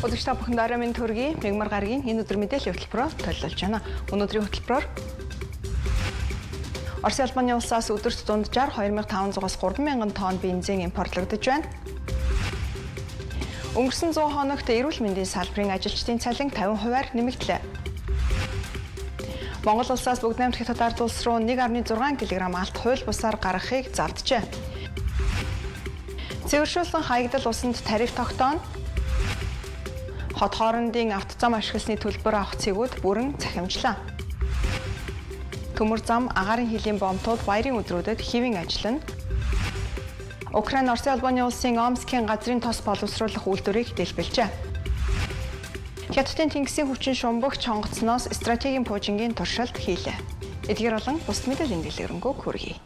Үзэгч та бүхэнд орой минь төргий мягмар гарагийн энэ өдөр мэдээллийн хөтөлбөрөөр төлөвлөж байна. Өнөөдрийн хөтөлбөрөөр Орос Албаны улсаас өдөрт дунджаар 2500-аас 3000 тонн бензин импортлогдож байна. Өнгөрсөн 100 хоногт эрүүл мэндийн салбарын ажилчдын цалин 50%-аар нэмэгдлээ. Монгол улсаас бүгд найрамд хятад ард улс руу 1.6 кг алт хууль бусаар гаргахыг завджээ. Цэвэршүүлсэн хаягдал усанд тариф тогтооно. Хот хоорондын автозам ашигласны төлбөр авах цэгүүд бүрэн захимжлаа. Төмөр зам агаарын хилийн бомтууд баярын өдрүүдэд хэвийн ажиллана. Украин Орос Албаны улсын Омскийн газрын тос боловсруулах үйлдвэрийг дэлбэлжээ. Хятадын тэнгисийн хүчин шумбагч хонгоцноос стратегийн пуужингийн туршилт хийлээ. Эдгээр болон бус мэдээллийн дэлгэрэнгүй хүргэе.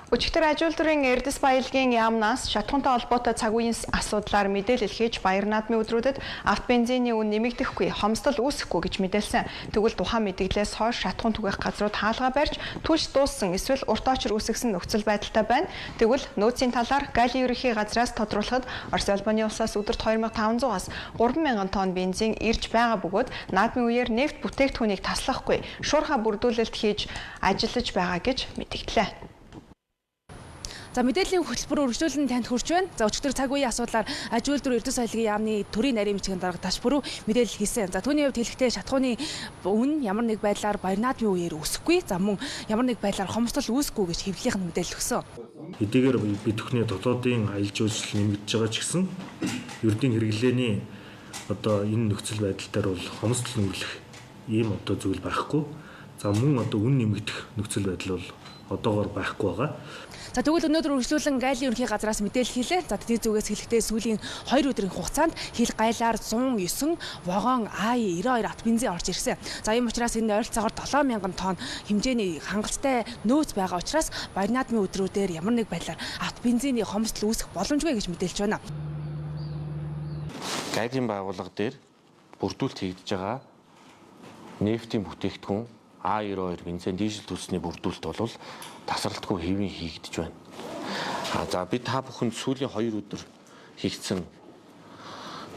Өчигдөр аж үйлдвэрийн Эрдэс баялагын яамнаас шатхуунтай холбоотой цаг үеийн асуудлаар мэдээлэл хийж баяр наадмын өдрүүдэд авто бензиний үн нэмэгдэхгүй, хомсдол үүсэхгүй гэж мэдээлсэн. Тэгвэл тухайн мэдээлэлээс хойш шатхуун түгээх газрууд хаалгаа барьж түлш дууссан эсвэл урт очир үүсгэсэн нөхцөл байдалтай байна. Тэгвэл нөөцийн талаар Галийн ерөнхий газраас тодруулахад Орос Албаны улсаас өдөрт 2500-аас 3000 тонн бензин ирж байгаа бөгөөд наадмын үеэр нефт бүтээгдэхүүнийг таслахгүй шуурхай бүрдүүлэлт хийж ажиллаж байгаа гэж мэдгдлээ. За мэдээллийн хөтөлбөр үргэлжлүүлэн танд хүрч байна. За өчигдөр цаг үеийн асуудлаар аж үйлдвэр Эрдэс баялагын яамны төрийн нарийн бичгийн дарга таш бүрүү мэдээлэл хийсэн. За түүний хувьд хэлэхдээ шатхууны үн ямар нэг байдлаар баяр наадмын үеэр өсөхгүй. За мөн ямар нэг байдлаар хомсдол үүсэхгүй гэж хэвлэлийнх нь мэдээлэл өгсөн. Хэдийгээр бид бүхний дотоодын аялал жуулчлал нэмэгдэж байгаа ч гэсэн ердийн хэрэглээний одоо энэ нөхцөл байдал дээр бол хомсдол нүүрлэх ийм одоо зүйл байхгүй. За мөн одоо үн нэмэгдэх нөхцөл байдал бол одоогоор байхгүй байгаа. За тэгвэл өнөөдөр үргэлжлүүлэн Галийн ерөнхий газраас мэдээлэл хийлээ. За тэдний зүгээс хэлэхдээ сүүлийн 2 өдрийн хугацаанд хил гайлаар 109 вагон АИ-92 авто бензин орж ирсэн. За ийм учраас энэ ойролцоогоор 7000 тонн хэмжээний хангалттай нөөц байгаа учраас баяр наадмын өдрүүдээр ямар нэг байдлаар авто бензиний хомсдол үүсэх боломжгүй гэж мэдээлж байна. Галийн байгууллага дээр бүрдүүлэлт хийгдэж байгаа нефтийн бүтээгдэхүүн АИ-92 бензин дизель төсний бүрдүүлэлт бол тасралтгүй хэвийн хийгдэж байна. За бид та бүхэнд сүүлийн 2 өдөр хийгдсэн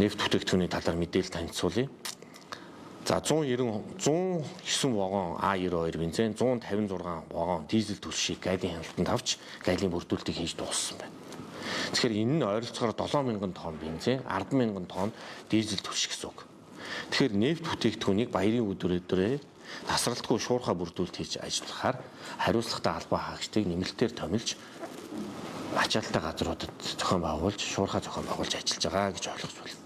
нефт бүтээгдэхүүний талаар мэдээлэл танилцуулъя. За 109 вагон АИ-92 бензин, 156 вагон дизель төлшийг Галийн хяналтанд авч Галийн бүрдүүлэлтийг хийж дууссан байна. Тэгэхээр энэ нь ойролцоогоор 7000 тонн бензин, 100000 тонн дизель төлш гэсэн үг. Тэгэхээр нефт бүтээгдэхүүнийг баярын өдрөдөө тасралтгүй шуурхай бүрдүүлэлт хийж ажиллахаар хариуцлагатай албан хаагчдыг нэмэлтээр томилж ачаалттай газруудад зохион байгуулж шуурхай зохион байгуулж ажиллаж байгаа гэж ойлгож байна.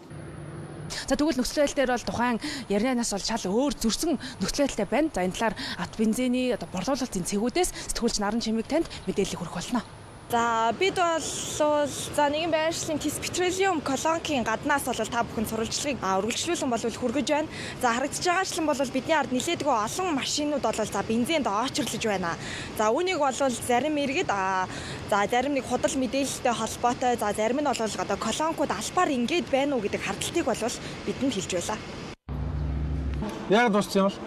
За тэгвэл нөхцөл байдал дээр бол тухайн ярианаас бол шал өөр зөрсөн нөхцөл байдалтай байна. За энэ талаар авто бензиний одоо борлуулалтын цэгүүдээс сэтгүүлч Наран Чимэг танд мэдээлэл хүргэх болно. За бид бол за нэгэн байршлын Тис Петролиум колонкийн гаднаас бол та бүхэн сурвалжлагыг үргэлжлүүлэн бол хүргэж байна. За харагдаж байгаачлан бол бидний ард нэлээдгүй олон машинууд бол за бензинд очирлож байна. За үүнийг бол зарим иргэд за зарим нэг худал мэдээлэлтэй холбоотой за зарим нь бол одоо колонкууд албаар ингээд байна уу гэдэг хардталтыг бол бидэнд хэлж байлаа. Яг дууссан юм бол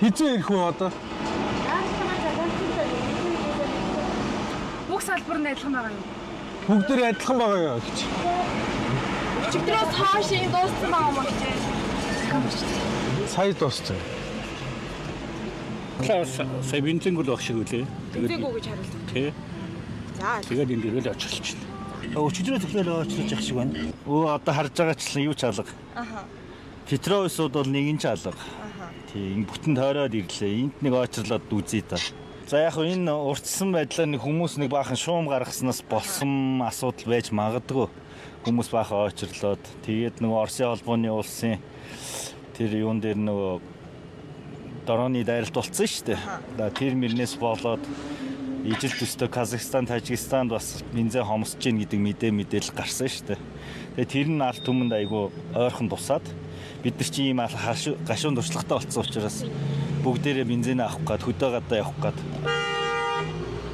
хизээ ирэх үү одоо? Бүх салбар нь адилхан байгаа юм. Бүгдээр адилхан байгаа юу гэж. Өчигдрөөс хойш энэ дууссан байгаа юм уу? Сая дууссан. Сая бензингүүл баг шиг үлээ. Бензингүү гэж хариулдаг. Тий. За тэгээд энэ дэрэл очилч байна. Өчигдрөө төглөөл очилж явах шиг байна. Одоо харж байгаачлан юу ч алга. Петроусууд бол нэгэн ч алга. Тийм бүтэн тойроод ирлээ. Энд нэг очрлоод үзье та. За яг энэ уртсан байдлаар нэг хүмүүс нэг баахан шуум гаргаснаас болсон асуудал байж магадгүй. Хүмүүс баахан очрлоод тэгээд нөгөө Оросын холбооны улсын тэр юун дээр нөгөө дорооны дайралт болсон шүү дээ. Тэр мөрнөөс болоод ижил төстэй Казахстан, Тажикстанд бас бензин хомсож гин гэдэг мэдээлэл гарсан шүү дээ. Тэгээд тэр нь ард түмэнд айгүй ойрхон тусаад бид нар чи ийм гашуун туршлагатай болсон учраас бүгдээрээ бензин авах гээд хөдөө гадаа явах гээд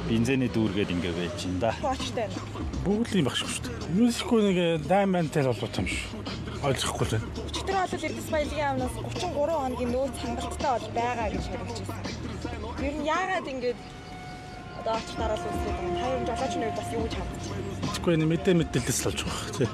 бензиний дүүргээд ингэ байж байна да. Боочтой. Бүгд л юм багш шүү дээ. Юусгүй нэг даймантай болов юм шүү. Ойлгохгүй л. Өчигдөр бол Эрдэс баялагын яамнаас 33 хоногийн нөөц хангалттай бол байгаа гэж хариулж байсан. Ер нь яагаад ингэж одоо очих дараалал үүсгээд байна. Та ер нь жолоочны үед бас юу гэж хандж байна? Тэгэхгүй мэдээлэлс болж байгаа тий.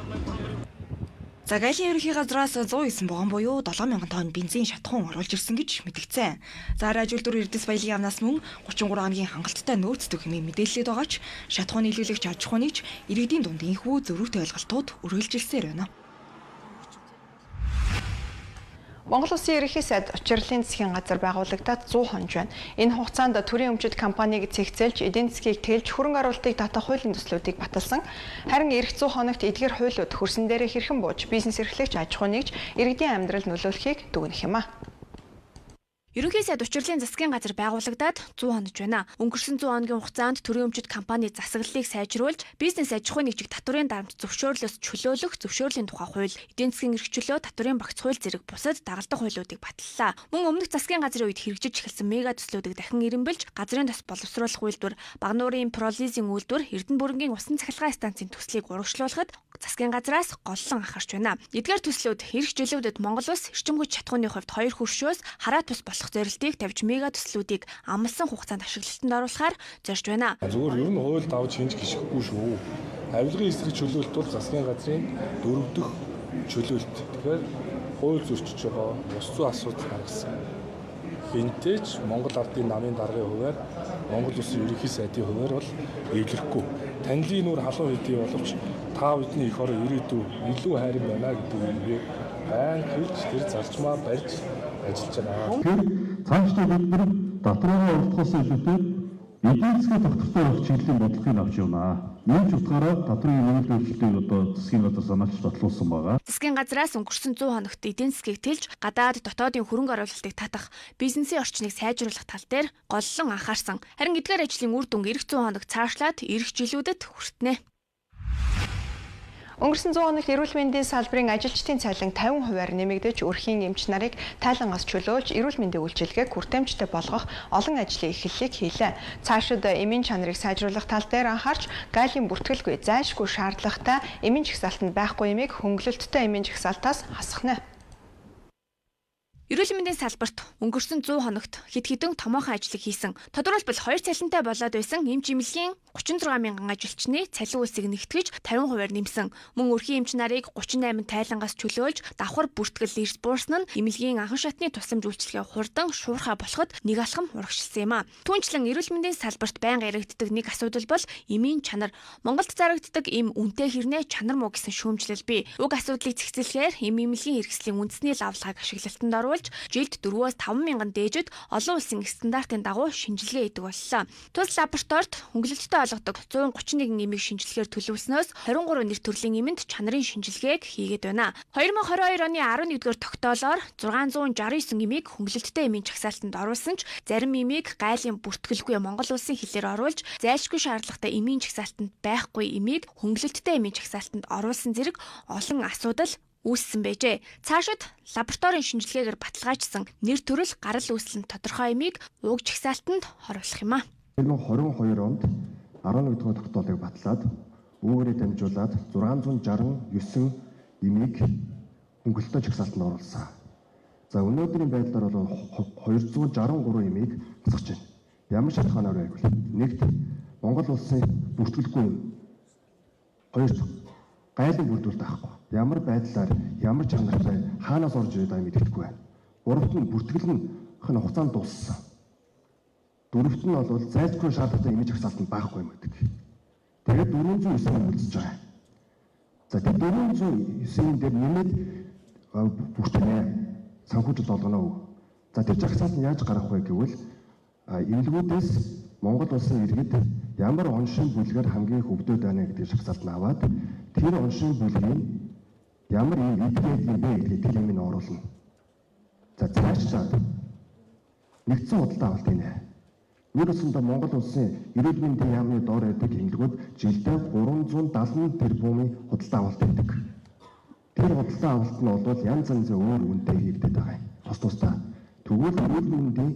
За Галийн ерөнхий газраас 109 вагон буюу 7000 тонн бензин шатахуун оруулж ирсэн гэж мэдгдсэн. За ажилтны эрдэс баялагын яамнаас мөн 33 хоногийн хангалттай нөөцдөг хэмээн мэдээлэлд байгаа ч шатахуун нийлүүлэгч аж ахуйнч иргэдийн дунд инхүү зөрүүтэй ойлголтууд үргэлжилсээр байна. Монгол Улсын ерөнхий сайд Учирлын засгийн газар байгуулагдаад 100 хоног байна. Энэ хугацаанд төрийн өмчит компанийг цэгцэлж, эдийн засгийг тэлж, хөрөнгө оруулалтыг татах хуулийн төслүүдийг баталсан. Харин эх 100 хоногт эдгээр хуулиуд хөрсөн дээрээ хэрхэн бууж, бизнес эрхлэгч аж ахуйнч иргэдийн амьдрал нөлөөлөхийг дүгнэх юм а. Ерөнхий сайд Учирлын засгийн газар байгуулагдаад 100 хоног байна. Өнгөрсөн 100 хоногийн хугацаанд төрийн өмчит компани засаглалыг сайжруулж, бизнес аж ахуйн нэгжиг татврын дарамт зөвшөөрлөөс чөлөөлөх зөвшөөрлийн тухай хууль, эдийн засгийн эрх чөлөө татврын багц хууль зэрэг бусад дагалдах хуулиудыг баталлаа. Мөн өмнөх засгийн газрын үед хэрэгжиж эхэлсэн мега төслүүдийг дахин ирэмбэлж, газрын тос боловсруулах үйлдвэр, баг нуурын пролизинг үйлдвэр, Эрдэнэ бүрэнгийн усан цахилгаан станцын төслийг урагшлуулахад засгийн газраас голлон анхаарч байна. Эдгээр төслүүд эрх чөлөөдөд Монгол улс эрчим хүч чадхууны хувьд 2 хөршөөс хараат бус болох зорилтыг тавьж мега төслүүдийг амлсан хугацаанд ашиглалтанд оруулахаар зорьж байна. Зүгээр ер нь хууль давж хинж гიშгэхгүй шүү. Авилгын эсрэг чөлөөлт бол засгийн газрын 4 дахь чөлөөлт. Тэгэхээр хууль зөрчиж байгаа ёс зүйн асуудал гаргасан. Энтэйч Монгол Ардын намын даргын хувьар Монгол Улсын ерөнхий сайдын хувьар бол эвлэрэхгүй. Танилын нүур халуун хэдий боловч та бидний эх орон ирээдүй илүү хайрын байна гэдэг үгээр байн хэлж тэр зарчмаа барьж ажиллаж байгаа. Тэгэхээр цаашдаа бид нар дотроо уртгаас илүүтэй эдийн засгийн тогтвортой байх чиглэлийн бодлогыг авч явна. Ийм ч утгаараа дотрын нэмэлт өөрчлөлтийг одоо засгийн газар санаачилж батлуулсан байгаа. Засгийн газраас өнгөрсөн 100 хоногт эдийн засгийг тэлж, гадаад дотоодын хөрөнгө оруулалтыг татах, бизнесийн орчныг сайжруулах тал дээр голлон анхаарсан. Харин эдгээр ажлын үр дүн эх 100 хоног цаашлаад ирэх жилүүдэд хүртэнэ. Өнгөрсөн 100 хоногт эрүүл мэндийн салбарын ажилчдын цалин 50%-аар нэмэгдэж, өрхийн эмч нарыг тайлангаас чөлөөлж, эрүүл мэндийн үйлчилгээг хүртээмжтэй болгох олон ажлын эхлэлийг хийлээ. Цаашид эмийн чанарыг сайжруулах тал дээр анхаарч, гайлын бүртгэлгүй, зайлшгүй шаардлагатай эмийн жагсаалтанд байхгүй эмийг хөнгөлөлттэй эмийн жагсаалтаас хасах нэ. Эрүүл мэндийн салбарт өнгөрсөн 100 хоногт хэд хэдэн томоохон ажлыг хийсэн. Тодорхойлбол 2 цалинтай болоод байсан эмч эмнэлгийн 36 мянган ажилчны цалин үйлсийг нэгтгэж 50%-аар нэмсэн. Мөн өрхийн эмч нарыг 38 тайлангаас чөлөөлж, давхар бүртгэл эрс буурсан нь эмнэлгийн анхан шатны тусламж үйлчилгээ хурдан шуурхай болоход нэг алхам урагшилсан юм а. Түүнчлэн эрүүл мэндийн салбарт байнга яригддаг нэг асуудал бол эмийн чанар. Монголд зарагддаг эм үнэтэй хэрнээ чанар муу гэсэн шүүмжлэл бий. Уг асуудлыг цэгцлэхээр эм эмнэлгийн хэрэгслийн үндэсний лавлагыг ашиглалтанд оруулж, жилд 4-өөс 5 мянган дээжид олон улсын стандартын дагуу шинжилгээ хийдэг боллоо. Тус лабораторид хөнгөлөлттэй ойлгодог 131 эмийг шинжилгээр төлөвлөснөөс 23 нэр төрлийн эмэнд чанарын шинжилгээг хийгээд байна. 2022 оны 11-р тогтоолоор 669 эмийг хөнгөлөлттэй эмийн чагсаалтанд оруулсан ч зарим эмийг гайлын бүртгэлгүй Монгол улсын хилээр оруулж, зайлшгүй шаардлагатай эмийн чагсаалтанд байхгүй эмийг хөнгөлөлттэй эмийн чагсаалтанд оруулсан зэрэг олон асуудал үүссэн байжээ. Цаашид лабораторийн шинжилгээгээр баталгаажсан нэр төрөл гарал үүслэн тодорхой эмийг уг чагсаалтанд оруулах юм а. 2022 онд 11 дугаар тогтоолыг батлаад үүгээрээ дамжуулаад 669 эмийг хөнгөлөлтөө чагсаалтанд оруулсан. За өнөөдрийн байдлаар бол 263 эмийг хасгаж байна. Ямар шалтгаанаар вэ гэвэл нэгт Монгол улсын бүртгэлгүй эм, хоёрт гайлын бүрдүүлэлт авахгүй. Ямар байдлаар, ямар чанартай хаанаас орж ирээд байгааг мэддэхгүй байна. Гуравт нь бүртгэл нь хугацаанд дууссан. Дөрөвт нь бол зайлшгүй шаардлагатай эмийн жагсаалтанд байхгүй юм гэдэг. Тэгээд 409 юм үлдэж байгаа. За тэгээд 409 дээр нэмээд бүртгэнэ. Санхүүжилт олгоно уу? За тэр жагсаалт нь яаж гарах вэ гэвэл эмнэлгүүдээс Монгол улсын иргэд ямар оншин бүлгээр хамгийн их өвдөд байна гэдэг жагсаалт нь аваад тэр оншин бүлгийн ямар юм эдгээд юм бэ гэдэг тэр юмыг оруулна. За цаашлаад нэгдсэн худалдаа авалтийнэ. Нэг өсөндө Монгол улсын эрүүл мэндийн яамны доор байдаг эмнэлгүүд жилдээ 370 тэрбумын худалдаа авалт хийдэг. Тэр худалдаа авалт нь бол янз янзын өөр үнэтэй хийгдэж байгаа юм. Тус-тусдаа. Тэгвэл эрүүл мэндийн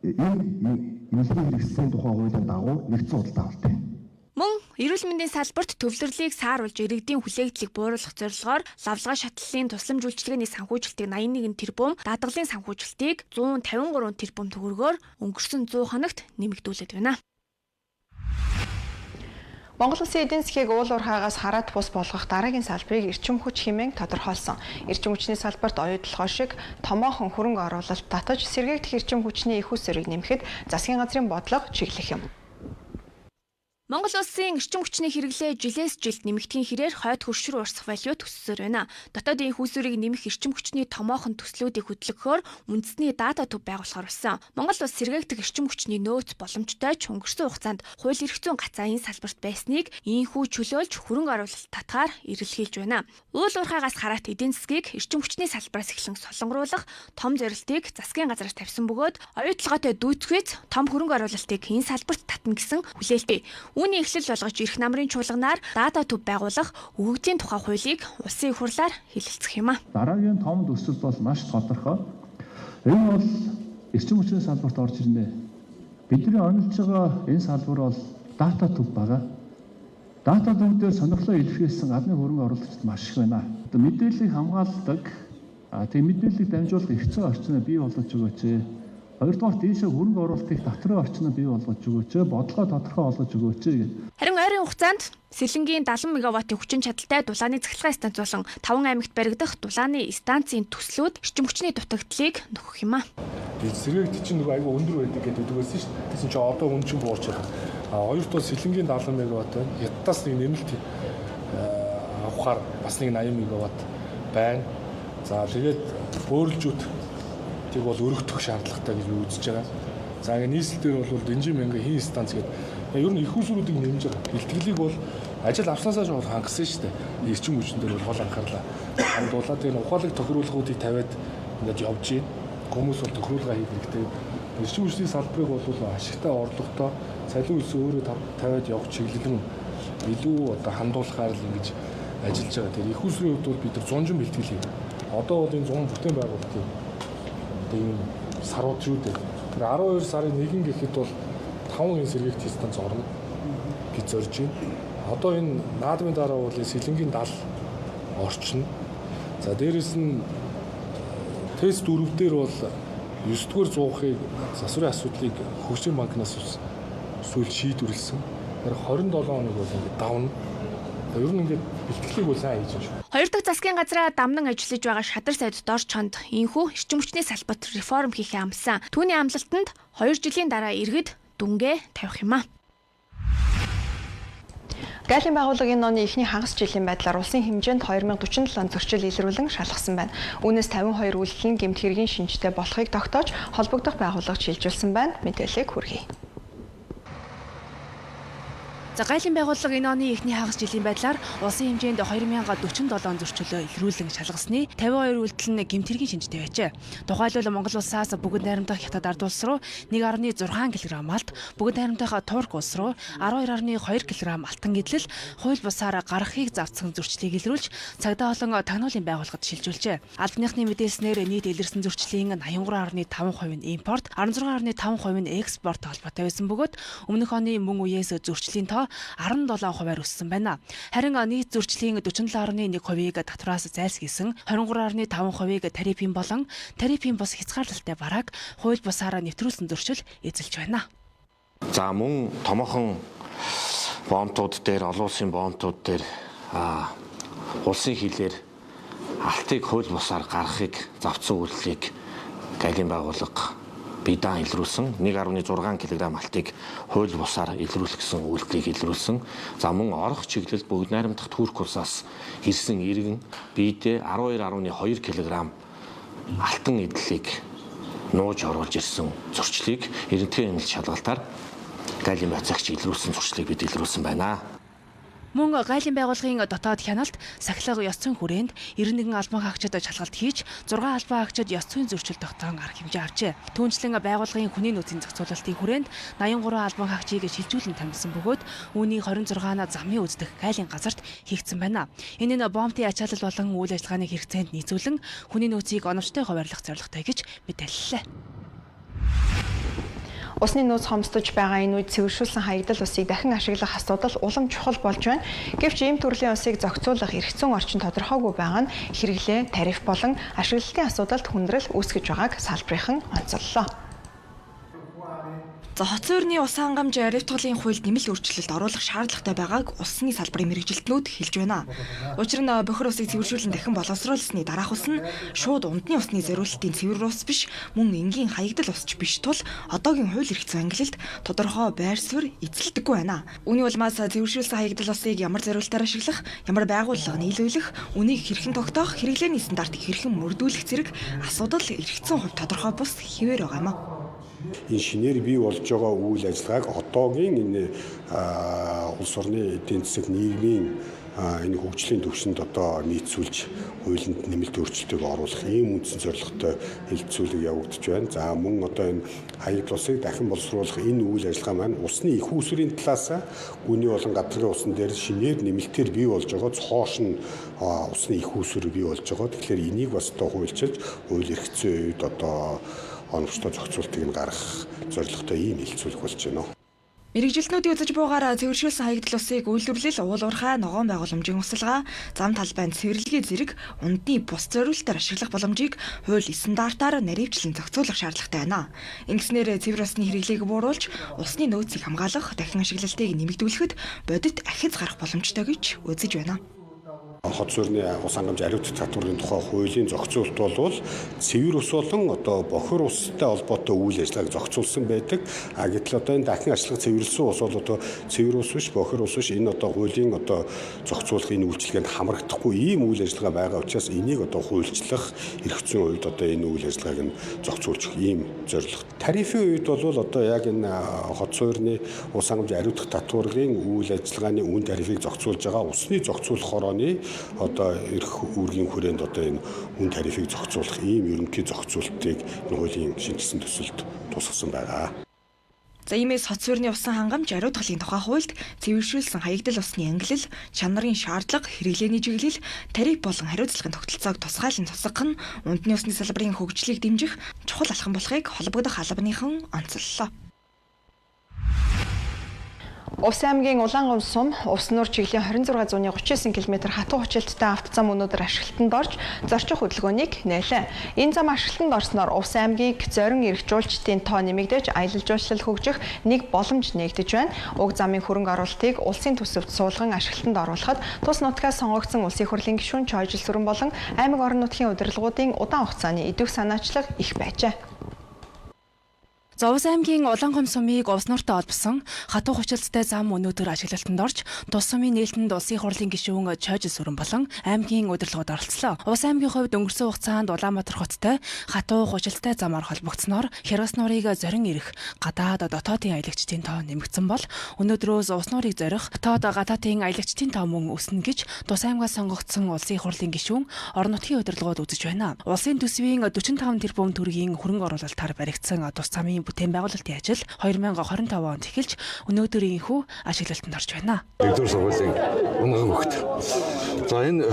эмнэлгийн хэрэгслийн тухай хуулийн дагуу нэгдсэн худалдаа авалт байна. Мөн эрүүл мэндийн салбарт төвлөрлийг сааруулж иргэдийн хүлээлтлийг бууруулах зорилгоор лавлгаа шатлалын тусламж үйлчилгээний санхүүжилтийг 81 тэрбум, даатгалын санхүүжилтийг 153 тэрбум төгрөгөөр өнгөрсөн 100 хоногт нэмэгдүүлээд байна. Монгол Улсын эдийн засгийг уул уурхаагаас хараад бус болгох дараагийн салбарыг эрчим хүч хэмээн тодорхойлсон. Эрчим хүчний салбарт оюутлогоо шиг томоохон хөрөнгө оруулалт татаж сэргээгдэх эрчим хүчний их усрыг нэмэхэд засгийн газрын бодлого чиглэх юм. Монгол Улсын эрчим хүчний хэрэглээ жилээс жилд нэмэгдэхийн хэрээр хойд хөрш рүү урсах валют өссөөр байна. Дотоодын их усрыг нэмэх эрчим хүчний томоохон төслүүдийг хөтлөхөөр үндэсний дата төв байгуулахаар болсон. Монгол Улс сэргээгдэх эрчим хүчний нөөц боломжтой ч өнгөрсөн хугацаанд хууль эрх зүйн гацаа энэ салбарт байсныг ийхүү чөлөөлж хөрөнгө оруулалт татгаар эрэлхийлж байна. Уул уурхаагаас хараат эдийн засгийг эрчим хүчний салбараас эхлэн солонгоруулах том зорилтыг засгийн газраас тавьсан бөгөөд оюутлагаатай дүүцгүйц том хөрөнгө оруулалтыг энэ салбарт татна гэсэн хүлээлттэй. Үүний эхлэл болгож ирэх намрын чуулганаар дата төв байгуулах өгөгдийн тухай хуулийг улсын их хурлаар хэлэлцэх юм а. Дараагийн том төсөл бол маш тодорхой. Энэ бол эрчим хүчний салбарт орж ирнэ. Бидний онолж байгаа энэ салбар бол дата төв байгаа. Дата төв дээр сонирхлоо илэрхийлсэн гадны хөрөнгө оруулагчид маш их байна. Мэдээллийг хамгаалдаг, тийм мэдээллийг дамжуулах эрх зүйн орчныг бий болгож өгөөч. Хоёрдугаар тийшээ хөрөнгө оруулалтыг татрын орчныг бий болгож өгөөч, бодлогоо тодорхой болгож өгөөч. Харин ойрын хугацаанд Сэлэнгийн 70 мегаваттын хүчин чадалтай дулааны цахилгаан станц болон 5 аймагт баригдах дулааны станцын төслүүд эрчим хүчний дутагдлыг нөхөх юм а. Сэргээгт чинь нэг айгүй өндөр байдаг гэдэг үгээс шүү дээ. Тэсэн чи одоо үн чинь буурч байгаа. Хоёр дахь Сэлэнгийн 70 мегаватт байна. Хятадаас нэг нэмэлт авахаар бас нэг 80 мегаватт байна. За тэгээд бөөрөлжүүд тийг бол өргөдөх шаардлагатай гэж би үзэж байгаа. За ингээ нийслэл дээр бол Дэнжин мянга хийн станц гэдэг ер нь их усруудыг нэмж байгаа. Бэлтгэлийг бол ажил авснаасаа шууд хангасан шүү дээ. Эрчим хүчин дээр бол гол анхаарлаа хандуулаад энэ ухаалаг тохируулгуудыг тавиад ингээд явж байна. Хүмүүс бол тохируулга хийх хэрэгтэй. Эрчим хүчний салбарыг бол ашигтай орлоготой цалин үлс өөрөө тавиад явах чиглэлэн илүү одоо хандуулахаар л ингэж ажиллаж байгаа. Тэр их усрын хувьд бол бид нар 100 жин бэлтгэл хийв. Одоо бол энэ 100 бүтээн байгуулалтын ийм сарууд шүү дээ. Тэр 12 сарын 1 гэхэд бол 5 энэ сэргээгт станц орно гэж зорж байна. Одоо энэ наадмын дараа бол Сэлэнгийн 70 орчно. За дээрэс нь тест 4 дээр бол 9 дугаар зуухыг засварын асуудлыг хөгжлийн банкнаас сүүл шийдвэрлсэн. Тэр 27 хоног бол ингэ давна. Ер нь ингээд бэлтгэлийг бол сайн хийж байна шүү. Хоёр дахь засгийн газраа дамнан ажиллаж байгаа Шадар сайд дор чонд инхүү эрчим хүчний салбарт реформ хийхээ амласан. Түүний амлалтанд 2 жилийн дараа иргэд дүнгээ тавих юм а. Гайлын байгууллага энэ оны эхний хагас жилийн байдлаар улсын хэмжээнд 2047 зөрчил илрүүлэн шалгасан байна. Үүнээс 52 үйлдэл нь гэмт хэргийн шинжтэй болохыг тогтоож холбогдох байгууллага шилжүүлсэн байна. Мэдээллийг хүргэе. За гайлын байгууллага энэ оны эхний хагас жилийн байдлаар улсын хэмжээнд 2047 зөрчилөө илрүүлэн шалгасны 52 үйлдэл нь гэмт хэргийн шинжтэй байжээ. Тухайлбал Монгол улсаас бүгд найрамдах Хятад ард улс руу 1.6 кг малт, бүгд найрамдах Турк улс руу 12.2 кг алтан гэдлэл хууль бусаар гаргахыг завцсан зөрчлийг илрүүлж цагдаа болон тагнуулын байгууллагад шилжүүлжээ. Албаныхны мэдээлснээр нийт илэрсэн зөрчлийн 83.5% нь импорт, 16.5% нь экспорт холбоотой байсан бөгөөд өмнөх оны мөн үеэс зөрчлийн тоо 17%-аар өссөн байна. Харин нийт зөрчлийн 47.1%-ийг татвараас зайлсхийсэн 23.5%-ийг тарифын болон тарифын бус хязгаарлалтай барааг хууль бусаар нэвтрүүлсэн зөрчил эзэлж байна. За мөн томоохон боомтууд дээр, олон улсын боомтууд дээр улсын хилээр алтыг хууль бусаар гаргахыг завцсан үйлдэлийг гайлын байгууллага бидан илрүүлсэн 1.6 кг алтыг хууль бусаар илрүүлэх гэсэн үйлдэлийг илрүүлсэн. За мөн орох чиглэл бүгд найрамдах Турк улсаас ирсэн иргэн биедээ 12.2 кг алтан эдлийг нууж оруулж ирсэн зөрчлийг эрдэнэтийн эмнэлт шалгалтаар гайлын байцаагч илрүүлсэн зөрчлийг бид илрүүлсэн байна. Мөн гайлын байгууллагын дотоод хяналт сахилга ёс зүйн хүрээнд 91 албан хаагчид шалгалт хийж 6 албан хаагчид ёс зүйн зөрчил тогтоон арга хэмжээ авчээ. Түүнчлэн байгууллагын хүний нөөцийн зохицуулалтын хүрээнд 83 албан хаагчийг шилжүүлэн тамилсан бөгөөд үүний 26-на замын үздэх гайлын газарт хийгдсэн байна. Энэ нь боомтын ачаалал болон үйл ажиллагааны хэрэгцээнд нийцүүлэн хүний нөөцийг оновчтой хуваарлах зорилготой гэж мэдээллээ. Усны нөөц хомсдож байгаа энэ үед цэвэршүүлсэн хаягдал усыг дахин ашиглах асуудал улам чухал болж байна. Гэвч ийм төрлийн усыг зохицуулах эрх зүйн орчин тодорхойгүй байгаа нь хэрэглээ, тариф болон ашиглалтын асуудалд хүндрэл үүсгэж байгааг салбарынхан онцоллоо. За хот суурины ус хангамж аривтгалын хуульд нэмэлт өөрчлөлт оруулах шаардлагатай байгааг улсны салбарын мэргэжилтнүүд хэлж байна. Учир нь бохир усыг цэвэршүүлэн дахин боловсруулсны дараах ус нь шууд ундны усны зориулалтын цэвэр ус биш, мөн энгийн хаягдал усч биш тул одоогийн хууль эрх зүйн ангилалд тодорхой байр суурь эзэлдэггүй байна. Үүний улмаас цэвэршүүлсэн хаягдал усыг ямар зориулалтаар ашиглах, ямар байгууллага нийлүүлэх, үнийг хэрхэн тогтоох, хэрэглээний стандартыг хэрхэн мөрдүүлэх зэрэг асуудал эргэцсэн хувь тодорхой бус хэвээр байгаа юм. Энэ шинээр бий болж байгаа үйл ажиллагааг одоогийн энэ улс орны эдийн засаг нийгмийн энэ хөгжлийн төвшөнд одоо нийцүүлж хуулинд нэмэлт өөрчлөлтийг оруулах ийм үндсэн зорилготой хэлэлцүүлэг явагдаж байна. За мөн одоо энэ хаягдал усыг дахин боловсруулах энэ үйл ажиллагаа маань усны их үүсвэрийн талаас гүний болон гадаргын усан дээр шинээр нэмэлтээр бий болж байгаа цоош нь усны их үүсвэр бий болж байгаа. Тэгэхээр энийг бас одоо хуульчилж хууль эрх зүйн үед одоо оновчтой зохицуултыг гаргах зорилготой ийм хэлэлцүүлэг болж байна. Мэргэжилтнүүдийн үзэж буугаар цэвэршүүлсэн хаягдал усыг үйлдвэрлэл, уул уурхай, ногоон байгууламжийн усалгаа, зам талбайн цэвэрлэгээ зэрэг ундны бус зориулалтаар ашиглах боломжийг хууль стандартаар наривчлан зохицуулах шаардлагатай байна. Ингэснээр цэвэр усны хэрэглээг бууруулж, усны нөөцийг хамгаалах, дахин ашиглалтыг нэмэгдүүлэхэд бодит ахиц гарах боломжтой гэж үзэж байна. Хот суурины ус хангамж ариутгах татварын тухай хуулийн зохицуулалт бол цэвэр ус болон одоо бохир устай холбоотой үйл ажиллагааг зохицуулсан байдаг. Гэтэл одоо энэ дахин ашиглах цэвэрлсэн ус бол одоо цэвэр ус биш, бохир ус биш. Энэ одоо хуулийн одоо зохицуулах энэ үйлчилгээнд хамрагдахгүй ийм үйл ажиллагаа байгаа учраас энийг одоо хуульчлах эрх зүйн үед одоо энэ үйл ажиллагааг нь зохицуулж ийм зорилго. Тарифын үед бол одоо яг энэ хот суурины ус хангамж ариутгах татварын үйл ажиллагааны үн тарифыг зохицуулж байгаа усны зохицуулах хорооны одоо эрх үүргийн хүрээнд одоо энэ үн тарифыг зохицуулах ийм ерөнхий зохицуултыг энэ хуулийн шинжилсэн төсөлд тусгасан байгаа. За иймээс хот суурины усан хангамж ариутгалын тухай хуульд цэвэршүүлсэн хаягдал усны ангилал, чанарын шаардлага, хэрэглээний чиглэл, тариф болон хариуцлагын тогтолцоог тусгайлан тусгах нь ундны усны салбарын хөгжлийг дэмжих чухал алхам болохыг холбогдох албаныхан онцоллоо. Увс аймгийн Улаангом сум Увс нуур чиглэлийн 2639 км хатуу хүчилттэй автозам өнөөдөр ашиглалтанд орж зорчих хөдөлгөөнийг нээлээ. Энэ зам ашиглалтанд орсноор Увс аймгийг зорин эрх жуулчдын тоо нэмэгдэж аялал жуулчлал хөгжих нэг боломж нэгдэж байна. Уг замын хөрөнгө оруулалтыг улсын төсөвт суулган ашиглалтанд оруулахад тус нутгаас сонгогдсон улсын хурлын гишүүн Чойжил Сүрэн болон аймаг орон нутгийн удирдлагуудын удаан хугацааны идэвх санаачлаг их байжээ. Увс аймгийн Улаангом сумыг Увс нууртай холбосон хатуу хүчилттэй зам өнөөдөр ашиглалтанд орж тус сумын нээлтэнд улсын хурлын гишүүн Чойжил Сүрэн болон аймгийн удирдлагууд оролцлоо. Увс аймгийн хувьд өнгөрсөн хугацаанд Улаанбаатар хоттой хатуу хүчилттэй замаар холбогдсноор Херос нуурыг зорин ирэх гадаад дотоодын аялагчдын тоо нэмэгдсэн бол өнөөдрөөс Увс нуурыг зорих дотоод гадаадын аялагчдын тоо мөн өснө гэж тус аймгаас сонгогдсон улсын хурлын гишүүн орон нутгийн удирдлагууд үзэж байна. Улсын төсвийн 45 тэрбум төгрөгийн хөрөнгө оруулалтаар баригдсан тус замын бүтээн байгуулалтын ажил 2025 онд эхэлж өнөөдрийнхүү ашиглалтанд орж байна. Нэгдүгээр сургуулийн унган хөгт. За энэ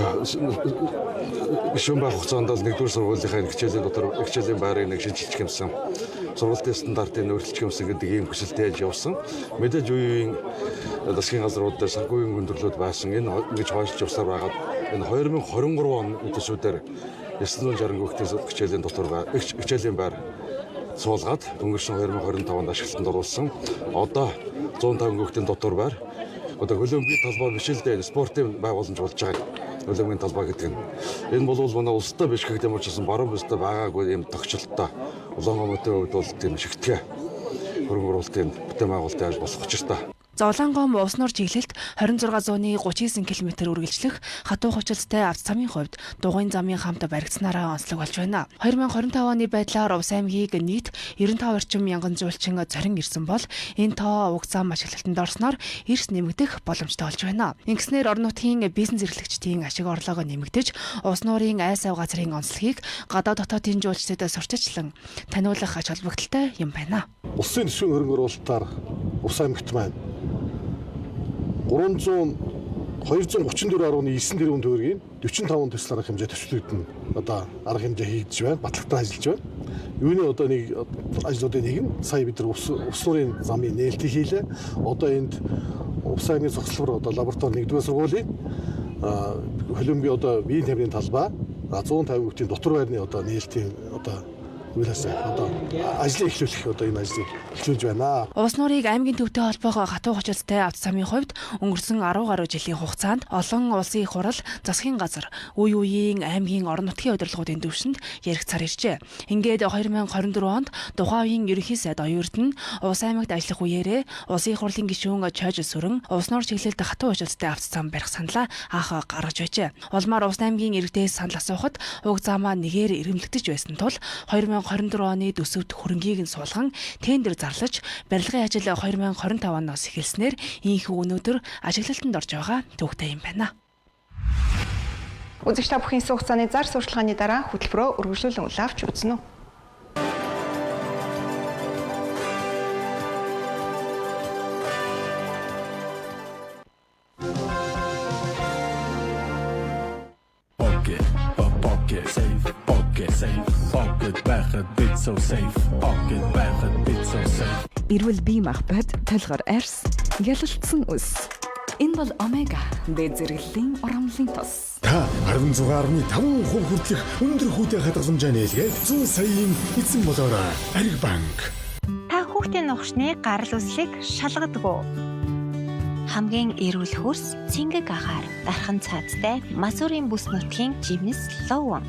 гишүүн байх хугацаанд бол нэгдүгээр сургуулийнхаа хичээлийн дотор хичээлийн байрыг нэг шинжилж гэмсэн. Сургуулийн стандартыг өөрчилж гэмсэн гэдэг ийм хүсэлтэй явсан. Мэдээж үеийн засгийн газрууд дээр санхүүгийн өндөрлөд байсан. Энэ ингэж хойшлж явсаар байгаад энэ 2023 оны төсвүүдээр 960 хүүхдийн хичээлийн дотор хичээлийн байр суулгаад өнгөрсөн 2025 онд ашиглалтанд оруулсан. Одоо 150 хүүхдийн дотор байр. Одоо хөлбөмбөгийн талбай биш л дээ спортын байгууламж болж байгаа. Хөлбөмбөгийн талбай гэдэг нь. Энэ бол манай улстай биш гэх юм учраас баруун бүстэй байгаагүй юм тогтчлолтой. Улаангомын хувьд бол тийм шигтгэе хөрөнгө оруулалтын бүтээн байгуулалтын ажил болох учиртай. За Улаангом Увс нуур чиглэлд 26 зууны 39 км үргэлжлэх хатуу хүчилттэй автозамын хувьд дугуйн замын хамт баригдсанараа онцлог болж байна. 2025 оны байдлаар Увс аймгийг нийт 95 орчим мянган жуулчин зорин ирсэн бол энэ тоо уг зам ашиглалтанд орсноор эрс нэмэгдэх боломжтой болж байна. Ингэснээр орон нутгийн бизнес эрхлэгчдийн ашиг орлого нэмэгдэж Увс нуурын айс ав газрын онцлогийг гадаад дотоодын жуулчдад сурталчлан таниулах ач холбогдолтой юм байна. Улсын төсвийн хөрөнгө оруулалтаар Увс аймагт маань 234.9 тэрбум төгрөгийн 45 төсөл арга хэмжээ төслүүд нь одоо арга хэмжээ хийгдэж байна, батлагтаа ажиллаж байна. Юуны одоо нэг ажлуудын нэг нь сая бид нар Увс нуурын замын нээлтийг хийлээ. Одоо энд Увс аймгийн цогцлбор одоо лаборатори 1-р сургуулийн хөлбөмбөгийн одоо биеийн тамирын талбай 150 хүүхдийн дотор байрны одоо нээлтийн одоо Уйлаасаа одоо ажлыг эхлүүлэх одоо энэ ажлыг эхлүүлж байна. Улс нуурыг аймгийн төвтэй холбоогоо хатуу хучилттай авто замын хувьд өнгөрсөн 10 гаруй жилийн хугацаанд олон улсын хурал, засгийн газар, үе үеийн аймгийн орон нутгийн удирдлагуудын төвшөнд яригцаар иржээ. Ингээд 2024 онд тухайн үеийн ерөнхий сайд оюутан Улс аймагт ажиллах үеэрээ улсын хурлын гишүүн Чойж Сүрэн улс нуур чиглэлд хатуу хучилттай авто зам барих саналаа анх гаргаж байжээ. Улмаар Улс аймгийн иргэдээс санал асуухад уг замаа нэгээр эргэмлэгдэж байсан тул 2024 оны төсөвт хөрөнгийг нь суулган тендер зарлаж барилгын ажил 2025 оноос эхэлснээр ийхүү өнөөдөр ажиглалтанд орж байгаа төвхтэй юм байна. Үзэгч та бүхэн хугацааны зар сурталчилгааны дараа хөтөлбөрөө үргэлжлүүлэн улаавч үзнэ үү? Эрүүл бие махбод толгор арьс ялалтсан үс. Энэ бол омега дэд зэрэглэлийн урамлын тос. Та 16.5% хүртэлх өндөр хүүтэй хадгаламжаа нээлгээд 100 саяын эзэн болоорой. Ариг банк. Та хүүхдийн нухшны гарал үүслийг шалгадаггүй. Хамгийн эрүүл хөрс цэнгэг агаар дархан цаазтай масуурын бүс нутгийн живнес ловон.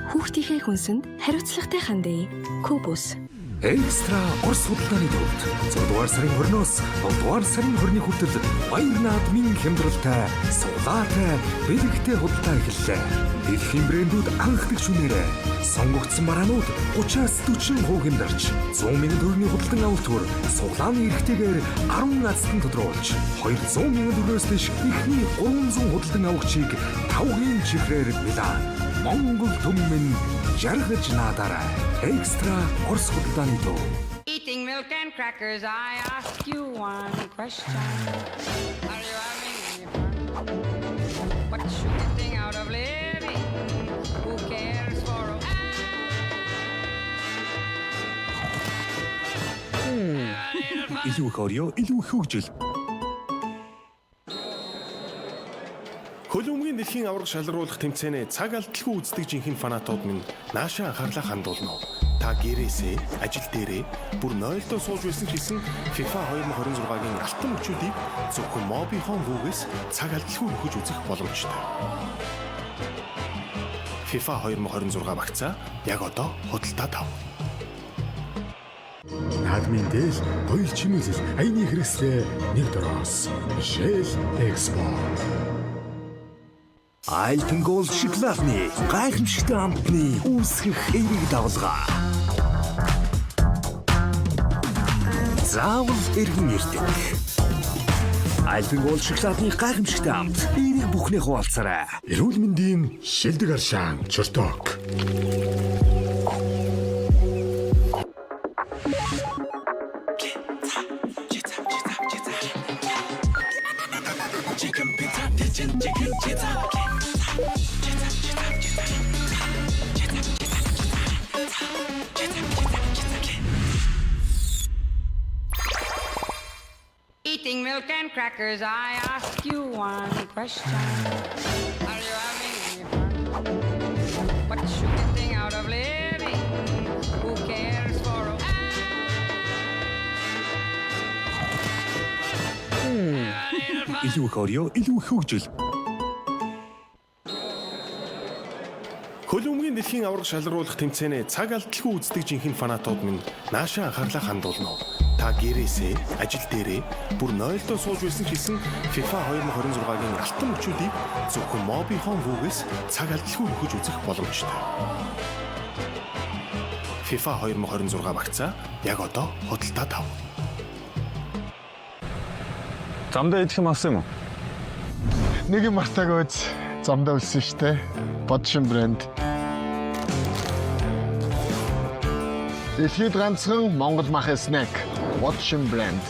Хүүхдийнхээ хүнсэнд хариуцлагатай хандъя. Кубус. Экстра Орос худалдааны төвд 6 дугаар сарын 20-оос 7 дугаар сарын 20-ны хүртэл баяр наадмын хямдралтай, суулгаатай, бэлэгтэй худалдаа эхэллээ. Дэлхийн брэндүүд анхдагч үнээрээ сонгогдсон бараанууд 30-40% хэмдэрч 100 мянган төгрөгийн худалдан авалт төр суглааны эрхтэйгээр 10 азтан тодруулж 200 мянган төгрөгөөс дэш ихний 300 худалдан авагчийг 5-гийн чихрээр билаа. Монгол түмэн жаргаж наадаарай. Экстра Орос худалдааны төв. Eating milk and crackers, I ask you one question. Are you having any fun? What you getting out of living? Who cares for a... Илүү хорио, илүү хөгжил. Хөлбөмбөгийн дэлхийн аварга шалгаруулах тэмцээнээ цаг алдалгүй үздэг жинхэнэ фанатууд минь наашаа анхаарлаа хандуулна. Та гэрээсээ, ажил дээрээ бүр нойлдоо сууж байсан ч гэсэн FIFA 2026-гийн алтан мөчүүдийг зөвхөн Mobihome View-гээс цаг алдалгүй нөхөж үзэх боломжтой. FIFA 2026 багцаа яг одоо худалдаа тав. Наадмын дээл гоёл чимээлэл аяны хэрэгслээ нэг дороос. Shell Export. Альпен Голд шоколадны гайхамшигтай амтны үүсгэх эерэг давлгаа. Заавал эргэн ирдэг. Альпен Голд шоколадны гайхамшигтай амт эерэг бүхнээ хуваалцаарай. Эрүүл мэндийн шилдэг аршаан чорток. Eating milk and crackers, I ask you one question. Are you having any fun? What you getting out of living? Who cares for a... Илүү хорио, илүү хөгжил. Хөлбөмбөгийн дэлхийн аварга шалгаруулах тэмцээнээ цаг алдалгүй үздэг жинхэнэ фанатууд минь наашаа анхаарлаа хандуулна. Та гэрээсээ, ажил дээрээ бүр нойлдоо сууж байсан ч гэсэн FIFA 2026-гийн алтан мөчүүдийг зөвхөн Mobihome View-гээс цаг алдалгүй нөхөж үзэх боломжтой. FIFA 2026 багцаа яг одоо худалдаа тав. Замдаа идэх юм авсан юм уу? Нэг юм мартаагүй үз. Замдаа үлсэн штэ. Бодшин брэнд. Дэлхийд ганцхан Монгол мах снэк. Бодшин брэнд.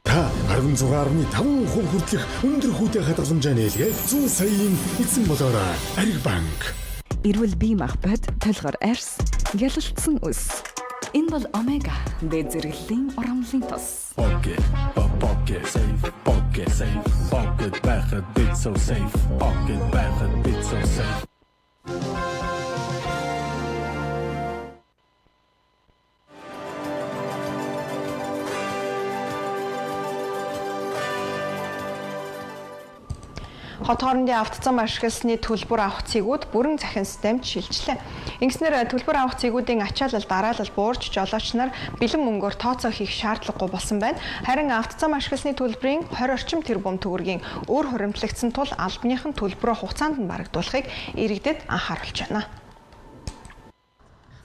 Та 16.5% хүртэлх өндөр хүүтэй хадгаламжаа нээлгээд 100 саяын эзэн болоорой. Ариг банк. Эрүүл бие махбод толгор арьс ялалтсан үс. Энэ бол омега дэд зэрэглэлийн урамлын тос. Pocket safe, pocket байхад бит so safe, pocket байхад бит so safe. Хот хоорондын автозам ашигласны төлбөр авах цэгүүд бүрэн захин системд шилжлээ. Ингэснээр төлбөр авах цэгүүдийн ачаалал дараалал буурч жолооч нар бэлэн мөнгөөр тооцоо хийх шаардлагагүй болсон байна. Харин автозам ашигласны төлбөрийн 20 орчим тэрбум төгрөгийн өөр хуримтлагдсан тул албаных нь төлбөрөө хугацаанд нь барагдуулахыг иргэдэд анхааруулж байна.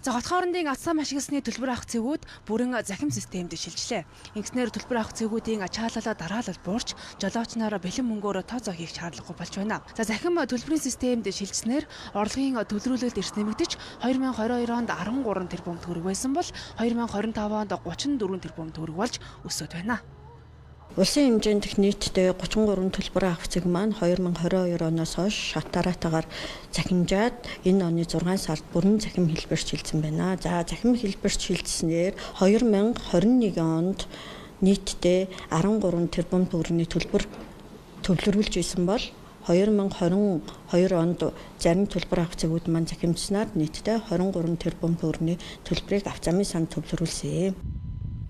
За хот хоорондын автозам ашигласны төлбөр авах цэгүүд бүрэн захим системд шилжлээ. Ингэснээр төлбөр авах цэгүүдийн ачаалал дараалал буурч жолооч нар бэлэн мөнгөөр тооцоо хийх шаардлагагүй болж байна. За захим төлбөрийн системд шилжснээр орлогын төлрүүлэлт эрс нэмэгдэж 2022 онд 13 тэрбум төгрөг байсан бол 2025 онд 34 тэрбум төгрөг болж өсөд байна. Улсын хэмжээнд нийтдээ 33 төлбөр авах цэг маань 2022 оноос хойш шатараатаагаар захимжаад энэ оны 6 сард бүрэн захим хэлбэрт шилжсэн байна. За захим хэлбэрт шилжснээр 2021 онд нийтдээ 13 тэрбум төгрөгийн төлбөр төвлөрүүлж исэн бол 2022 онд зарим төлбөр авах цэгүүд маань захимжснаар нийтдээ 23 тэрбум төгрөгийн төлбөрийг авц замын санд төвлөрүүлсэн.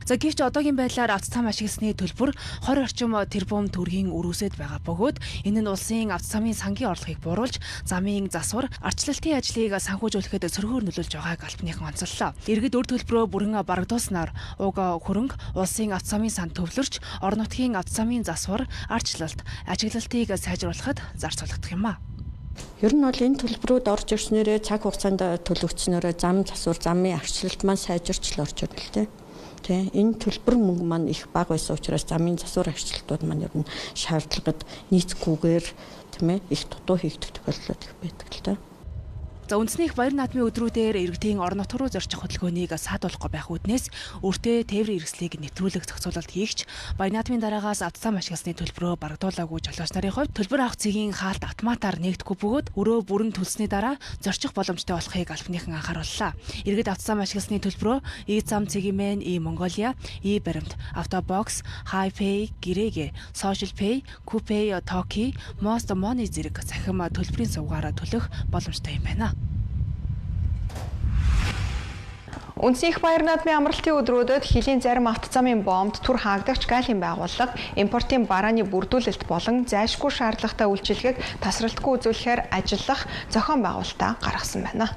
За гэвч одоогийн байдлаар автозам ашигласны төлбөр 20 орчим тэрбум төгрөгийн өрөөсөд байгаа бөгөөд энэ нь улсын автозамын сангийн орлогыг бууруулж замын засвар арчлалтын ажлыг санхүүжүүлэхэд сөргөөр нөлөөлж байгааг албаныхан онцоллоо. Иргэд өр төлбөрөө бүрэн барагдуулснаар уг хөрөнгө улсын автозамын санд төвлөрч орон нутгийн автозамын засвар арчлалт ажиглалтыг сайжруулахад зарцуулагдах юм а. Ер нь бол энэ төлбөрүүд орж ирснээрээ цаг хугацаанд төлөгдснөөрөө зам засвар замын арчлалт маань сайжирч л орж ирнэ л дээ. Энэ төлбөр мөнгө маань их бага байсан учраас замын засвар арчлалтууд маань ер нь шаардлагад нийцгүйгээр тийм ээ их дутуу хийгдэх тохиолдлууд их байдаг л да. За үндэсний их баяр наадмын өдрүүдээр иргэдийн орон нутг руу зорчих хөдөлгөөнийг саадуулахгүй байх үүднээс өртөө тээврийн хэрэгслийг нэвтрүүлэх зохицуулалт хийгч баяр наадмын дараагаас автозам ашигласны төлбөрөө барагдуулаагүй жолооч нарын хувьд төлбөр авах цэгийн хаалт автоматар нээгдэхгүй бөгөөд өрөө бүрэн төлсөний дараа зорчих боломжтой болохыг албаныхан анхаарууллаа. Иргэд автозам ашигласны төлбөрөө e-зам цэгийн мэн, e-Mongolia, e-баримт, автобокс, HiPay, гэрээгээ, Social Pay, Coupay, Toki, Most Money зэрэг захим төлбөрийн сувгаараа төлөх боломжтой юм байна. Үндэсний их баяр наадмын амралтын өдрүүдэд хилийн зарим автозамын боомд түр хаагдагч гайлын байгууллага импортын барааны бүрдүүлэлт болон зайлшгүй шаардлагатай үйлчилгээг тасралтгүй үзүүлэхээр ажиллах зохион байгуулалтаа гаргасан байна.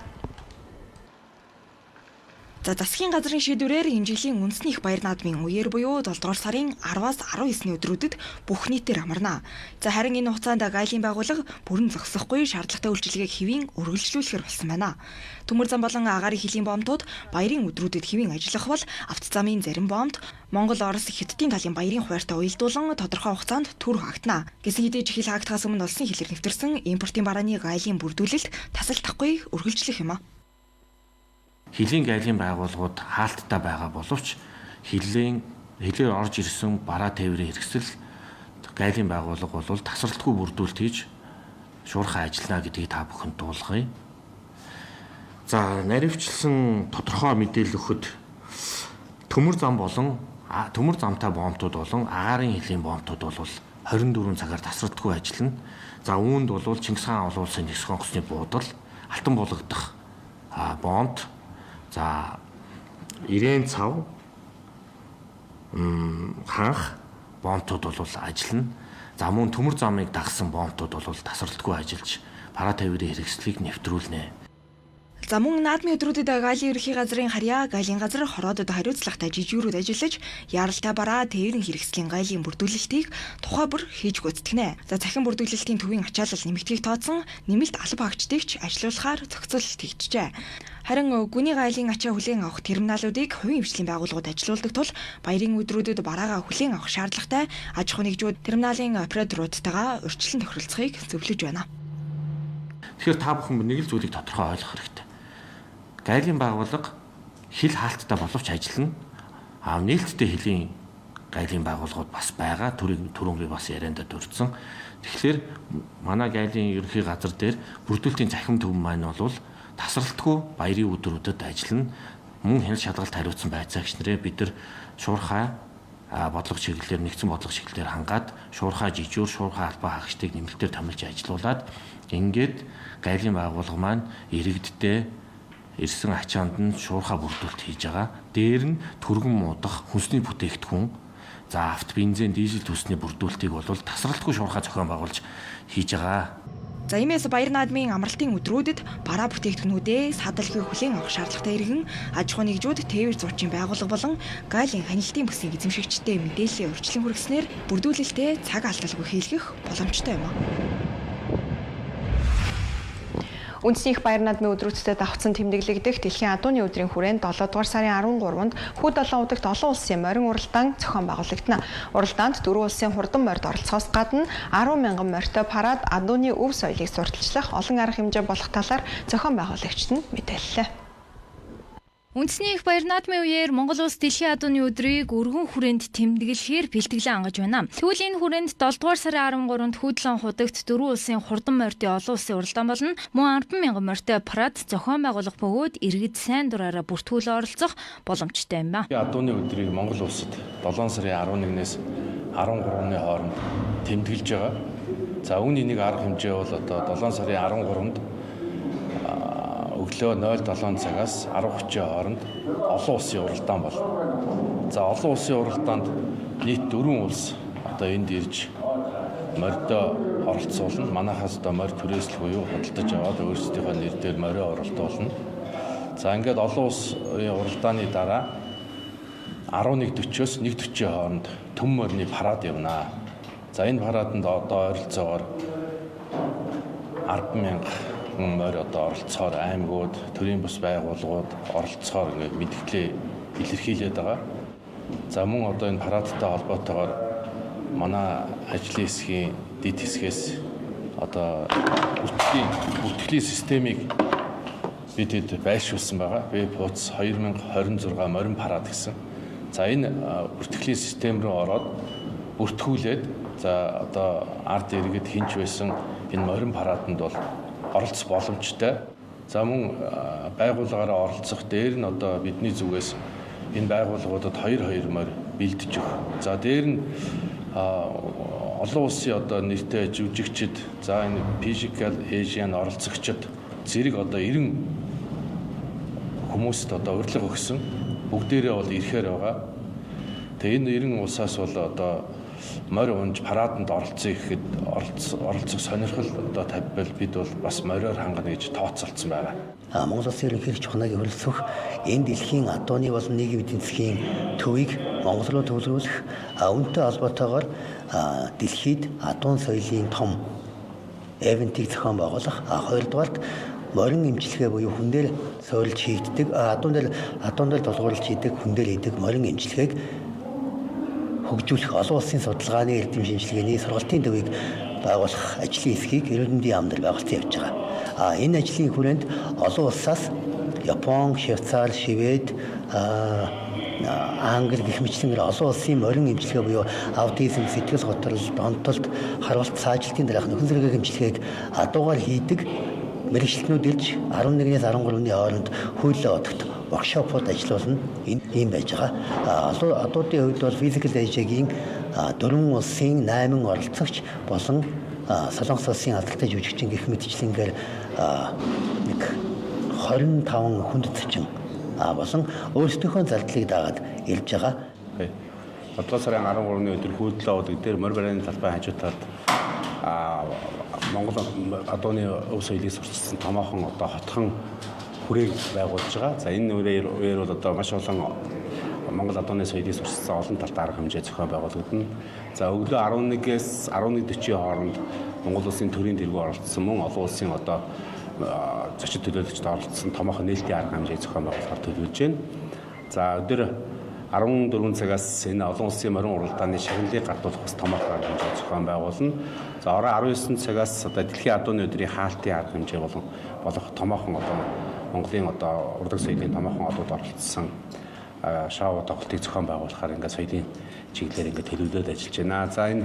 За засгийн газрын шийдвэрээр хэмжээлийн үндэсний их баяр наадмын үеэр буюу 7 дугаар сарын 10-аас 19-ний өдрүүдэд бүх нийтээр амарна. За харин энэ хугацаанд гайлын байгууллага бүрэн зогсохгүй шаардлагатай үйлчилгээг хэвийн үргэлжлүүлэхээр болсон байна. Төмөр зам болон агаарын хилийн боомтууд баярын өдрүүдэд хэвийн ажиллах бол автозамын зарим боомт Монгол Орос Хятадын талын баярын хуваарьтай уялдуулан тодорхой хугацаанд төр хаагдана. Гэсэн хэдий хил хаагдахаас өмнө олсон хилээр нэвтэрсэн импортын барааны гайлын бүрдүүлэлт тасалтахгүй үргэлжлэх юм а. Хилийн гайлын байгууллагууд хаалттай байгаа боловч хилээр орж ирсэн бараа тээврийн хэрэгсэл гайлын байгууллага бол тасралтгүй бүрдүүлэлт хийж шуурхай ажиллана гэдгийг та бүхэнд дуулгая. За наривчлсан тодорхой мэдээлэл өгөхөд төмөр зам болон төмөр замтай боомтууд болон агаарын хилийн боомтууд бол 24 цагаар тасралтгүй ажиллана. За үүнд бол Чингис хаан олон улсын нэгс онгоцны буудал, алтан булагдах боомт, за ирээн цав ханх боомтууд бол ажиллана. За мөн төмөр замыг дагсан боомтууд бол тасралтгүй ажиллаж бараа тээврийн хэрэгслийг нэвтрүүлнэ. За мөн наадмын өдрүүдэд гайлын ерөнхий газрын харьяа, гайлын газар хороодод хариуцлагатай жижигрүүд ажиллаж яаралтай бараа тээврийн хэрэгслийн гайлын бүрдүүлэлтийг тухай бүр хийж гүйцэтгэнэ. За захин бүрдүүлэлтийн төвийн ачаалал нэмэгдгийг тооцсон нэмэлт алба агчдыгч ажиллуулахаар зохицуулалт хийгджээ. Харин гүний гайлын ачаа хүлээн авах терминалуудыг хувийн хвшлийн байгууллагууд ажилуулдаг тул баярын өдрүүдэд бараагаа хүлээн авах шаардлагатай аж ахуй нэгжүүд терминалын операторуудтайгаа урьдчилан тохиролцохыг зөвлөж байна. Тэгэхээр та бүхэн нэг л зүйлийг тодорхой ойлгох хэрэгтэй. Гайлын байгууллага хил хаалттай боловч ажиллана. Нээлттэй хилийн гайлын байгууллагууд бас байгаа. Түрүүнгийн бас ярианда дурдсан. Тэгэхээр манай гайлын ерөнхий газар дээр бүрдүүлэлтийн захим төв маань бол тасралтгүй баярын өдрүүдэд ажиллана. Мөн хяналт шалгалт хариуцсан байцаагч нарыг бид нар шуурхай бодлого чиглэлээр нэгдсэн бодлого чиглэлээр хангаад шуурхай жижүүр, шуурхай албаа хаагчдыг нэмэлтээр томилж ажилуулад ингээд гайлын байгууллага маань иргэдтэй ирсэн ачаанд нь шуурхай бүрдүүлэлт хийж байгаа. Дээр нь түргэн муудах хүнсний бүтээгдэхүүн, За авто бензин дизель төсний бүрдүүлэлтийг бол тасралтгүй шуурхай зохион байгуулж хийж байгаа. За иймээс баяр наадмын амралтын өдрүүдэд бараа бүтээгдэхүүнүүдээ садалгүй хүлээн авах шаардлагатай иргэн аж ахуйн нэгжүүд тээвэр зуучийн байгууллага болон галийн хяналтын бүсийн эзэмшигчтэй мэдээллийн урьдчилан хүргэснээр бүрдүүлэлтээ цаг алдалгүй хийлгэх боломжтой юм. Үндэсний их баяр наадмын өдрүүдэд давхцсан тэмдэглэгдэх Дэлхийн адууны өдрийн хүрээнд 7 дугаар сарын 13-нд Хүү 7 удагт олон улсын морин уралдаан зохион байгуулагдана. Уралдаанд 4 улсын хурдан морьд оролцохоос гадна 10,000 морьтой парад адууны өв соёлыг сурталчлах олон арга хэмжээ болох талаар зохион байгуулагчид нь мэдээллээ. Үндэсний их баяр наадмын үеэр Монгол улс Дэлхийн адууны өдрийг өргөн хүрээнд тэмдэглэхээр бэлтгэлээ ангаж байна. Тэгвэл энэ хүрээнд 7 дугаар сарын 13-нд Хүү 7 худагт 4 улсын хурдан морьдын олон улсын уралдаан болон мөн 10,000 морьтой парад зохион байгуулах бөгөөд иргэд сайн дураараа бүртгүүлэн оролцох боломжтой юм байна. Адууны өдрийг Монгол улсад 7 сарын 11-ээс 13-ны хооронд тэмдэглэж байгаа. За үүний нэг арга хэмжээ бол одоо 7 сарын 13-нд өглөө 07 цагаас 10:30 хооронд олон улсын уралдаан бол. За олон улсын уралдаанд нийт 4 улс одоо энд ирж морьдоо оролцуулна. Манайхаас одоо морь түрээсэл буюу худалдаж аваад өөрсдийнхөө нэр дээр морьоо оруулна. За ингээд олон улсын уралдааны дараа 11:40-оос 1:40 хооронд төм морины парад явна. За энэ параданд одоо ойролцоогоор 10,000 морь одоо оролцохоор аймагуд, төрийн бус байгууллагууд оролцохоор ингээд мэдээлэл илэрхийлээд байгаа. За мөн одоо энэ парадтай холбоотойгоор манай ажлын хэсгийн дэд хэсгээс одоо бүртгэлийн системийг бид байршуулсан байгаа. Веб хуудас 2026 морин парад гэсэн. За энэ бүртгэлийн систем рүү ороод бүртгүүлээд за одоо ард иргэд хинч байсан энэ морин параданд бол оролцох боломжтой. За мөн байгууллагаараа оролцох дээр нь одоо бидний зүгээс энэ байгууллагуудад 2 морь бэлдэж өгөх. За дээр нь олон улсын одоо нэртэй жүжигчид, за энэ Physical Asian оролцогчид зэрэг одоо 90 хүмүүст одоо урилга өгсөн. Бүгдээрээ бол ирэхээр байгаа. Тэгээ энэ 90 улсаас бол одоо морь унж параданд оролцъё гэхэд оролцох сонирхол одоо тавьбал бид бол бас мориор хангана гэж тооцоолсон байгаа. Монгол Улсын ерөнхийлөгч чухныг хөрөлцөх энэ дэлхийн адууны болон нийгмийн эдийн засгийн төвийг Монгол руу төвлөрүүлэх үүнтэй холбоотойгоор дэлхийд адуун соёлын том эвентийг зохион байгуулах. Хоёрдугаарт морин эмчилгээ буюу хүн дээр суурилж хийгддэг адуун дээр тулгуурлаж хийдэг хүн дээр хийдэг морин эмчилгээг хөгжүүлэх олон улсын судалгааны эрдэм шинжилгээний сургалтын төвийг байгуулах ажлын хэсгийг эрүүл мэндийн яамд байгуулсан явж байгаа. Энэ ажлын хүрээнд олон улсаас Япон, Швейцар, Швед, Англи гэх мэтлэн олон улсын морин эмчилгээ буюу аутизм, сэтгэл готрол, донтолт, харвалт цаажилтын дараах нөхөн зэрэг эмчилгээг адуугаар хийдэг мэргэжилтнүүд ирж 11-ээс 13-ны хооронд хуулиа одогт workshop-ууд ажиллуулна. Ийм байж байгаа. Адуудын хувьд бол Physical Asia-гийн 4 улсын 8 оролцогч болон Солонгос улсын алдартай жүжигчин гэх мэтчлэнгээр нэг 25 хүнд зочин болон өөрсдийнхөө зардлыг дагаад ирж байгаа. 7 сарын 13-ны өдөр Хүү 7 удаг дээр морь барааны талбай хажуутаад Монгол адууны өв соёлыг сурчсан томоохон одоо хотхон хүрээг байгуулж байгаа. За энэ үеэр бол одоо маш олон Монгол адууны соёлыг сурчсан олон талтай арга хэмжээ зохион байгуулагдана. За өглөө 11-ээс 11:40 хооронд Монгол улсын төрийн тэргүү оролцсон мөн олон улсын одоо зочид төлөөлөгчд оролцсон томоохон нээлтийн арга хэмжээ зохион байгуулахаар төлөвлөж байна. За өдөр 14 цагаас энэ олон улсын морин уралдааны шагналыг гардуулах бас томоохон арга хэмжээ зохион байгуулна. За орой 19 цагаас одоо дэлхийн адууны өдрийн хаалтын арга хэмжээ болох томоохон одоо Монголын одоо урдаг соёлын томоохон одууд оролцсон шоу тоглолтыг зохион байгуулахаар ингээд соёлын чиглэлээр ингээд төлөвлөд ажиллаж байна. За энэ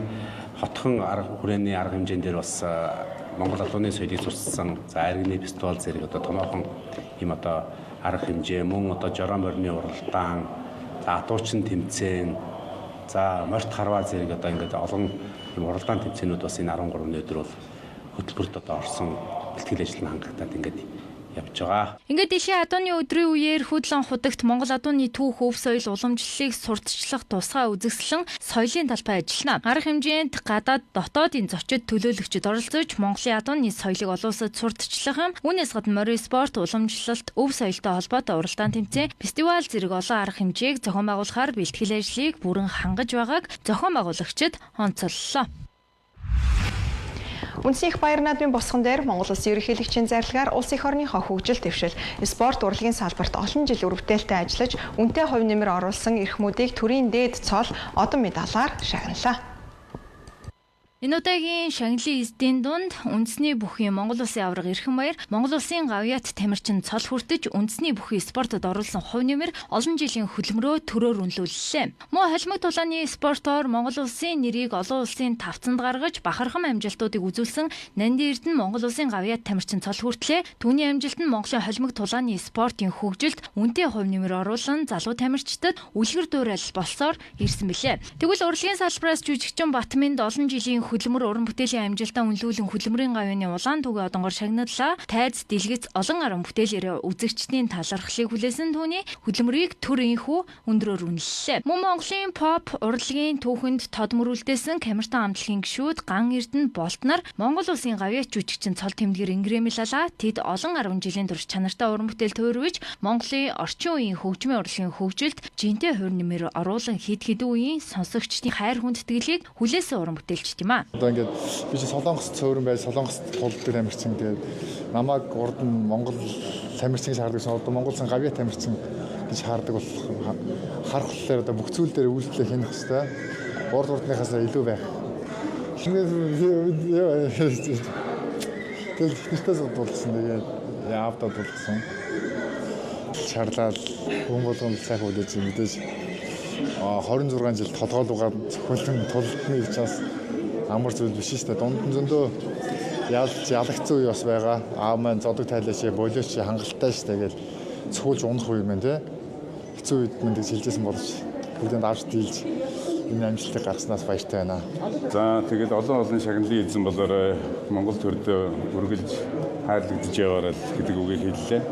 хотхон арга хүрээний арга хэмжээнд дээр бас Монгол адууны соёлыг сурчсан за аригны фестивал зэрэг одоо томоохон ийм одоо арга хэмжээ мөн одоо жороо морины уралдаан, адуучин тэмцээн, за морьт харваа зэрэг одоо ингээд олон ийм уралдаан тэмцээнүүд бас энэ 13-ны өдөр бол хөтөлбөрт одоо орсон бэлтгэл ажил нь хангалтад ингээд явж байгаа. Ингээд дэлхийн адууны өдрийн үеэр хөдлөн худагт Монгол адууны түүх өв соёл уламжлалыг сурталчлах тусгай үзэсгэлэн соёлын талбай ажиллана. Арга хэмжээнд гадаад дотоодын зочид төлөөлөгчид оролцож Монголын адууны соёлыг олон улсад сурталчлах, үүнээс гадна морин спорт, уламжлалт, өв соёлтой холбоотой уралдаан тэмцээн, фестивал зэрэг олон арга хэмжээг зохион байгуулахаар бэлтгэл ажлыг бүрэн хангаж байгааг зохион байгуулагчид онцоллоо. Үндэсний их баяр наадмын босгон дээр Монгол Улсын ерөнхийлөгчийн зарилгаар улс их орныхоо хөгжил дэвшил, спорт урлагийн салбарт олон жил үр бүтээлтэй ажиллаж, үнэтэй хувь нэмэр оруулсан эрхмүүдийг төрийн дээд цол одон медалаар шагналаа. Энэ удаагийн шагналын эздийн дунд үндэсний бүхий Монгол Улсын аварга Эрхэм баяр, Монгол Улсын гавьяат тамирчин цол хүртэж үндэсний бүхий спортод оруулсан хувь нэмэр олон жилийн хөдөлмөрөө төрөөр үнэлүүллээ. Мөн холимог тулааны спортоор Монгол Улсын нэрийг олон улсын тавцанд гаргаж бахархам амжилтуудыг үзүүлсэн Нанди Эрдэнэ Монгол Улсын гавьяат тамирчин цол хүртлээ. Түүний амжилт нь Монголын холимог тулааны спортын хөгжилд үнэтэй хувь нэмэр оруулан залуу тамирчдад үлгэр дуурайл болсоор ирсэн билээ. Тэгвэл урлагийн салбараас жүжигчин Батминд олон жилийн хөдөлмөр уран бүтээлийн амжилтаа үнэлүүлэн хөдөлмөрийн гавьяаны улаан түгээн одонгоор шагналлаа. Тайз, дэлгэц, олон арга бүтээлээр үзэгчдийн талархлыг хүлээсэн түүний хөдөлмөрийг төр инхүү өндрөөр үнэллээ. Мөн Монголын pop урлагийн түүхэнд тод мөрүүлдээсэн Камертон амтлагийн гишүүд Ган Эрдэнэ Болтнаар Монгол Улсын гавьяат жүжигчин цол тэмдгэр ингрэмлалаа. Тэд олон 10 жилийн турш чанартай уран бүтээл төөрвж Монголын орчин үеийн хөгжмийн урлагийн хөгжилд жинтэй хувь нэмэр оруулан хэд хэдэн үеийн сонсогчдын хайр хүндэтгэлийг хүлээсэн уран бүтээлч юм. Одоо ингээд би чи Солонгост цөөрөн байж Солонгост тулдаг тамирчин тэгээд намайг урд нь Монгол тамирчин шаарддаг гэсэн одоо Монгол Улсын гавьяат тамирчин гэж шаарддаг бол харах болохоор одоо бүх зүйл дээр үйлдэлээ хийх хэрэгтэй. Урд урдныхаас илүү байх. Тэгээд техникээс дуулсан тэгээд яавдаа дуулсан. Шаарлал хүн болгонд сайхан үлээж мэдээж 26 жил толгойлуугаар зөвхөн тулдны учраас амар зүйл биш шүү дээ. Дунд нь зөндөө ялагдсан үе бас байгаа. Аав маань зодог тайлаач, болооч хангалттай шүү дээ. Тэгэл цөхүүлж унах үе мэн тэ. Хэцүү үед мэн гэж хэлжсэн болж бүгдэнд авч дийлж энэ амжилтыг гаргаснаас баяртай байна. За тэгэл олон шагналын эзэн болоор Монгол төрд үргэлж хайрлагдж яваарай гэдэг үгийг хэллээ.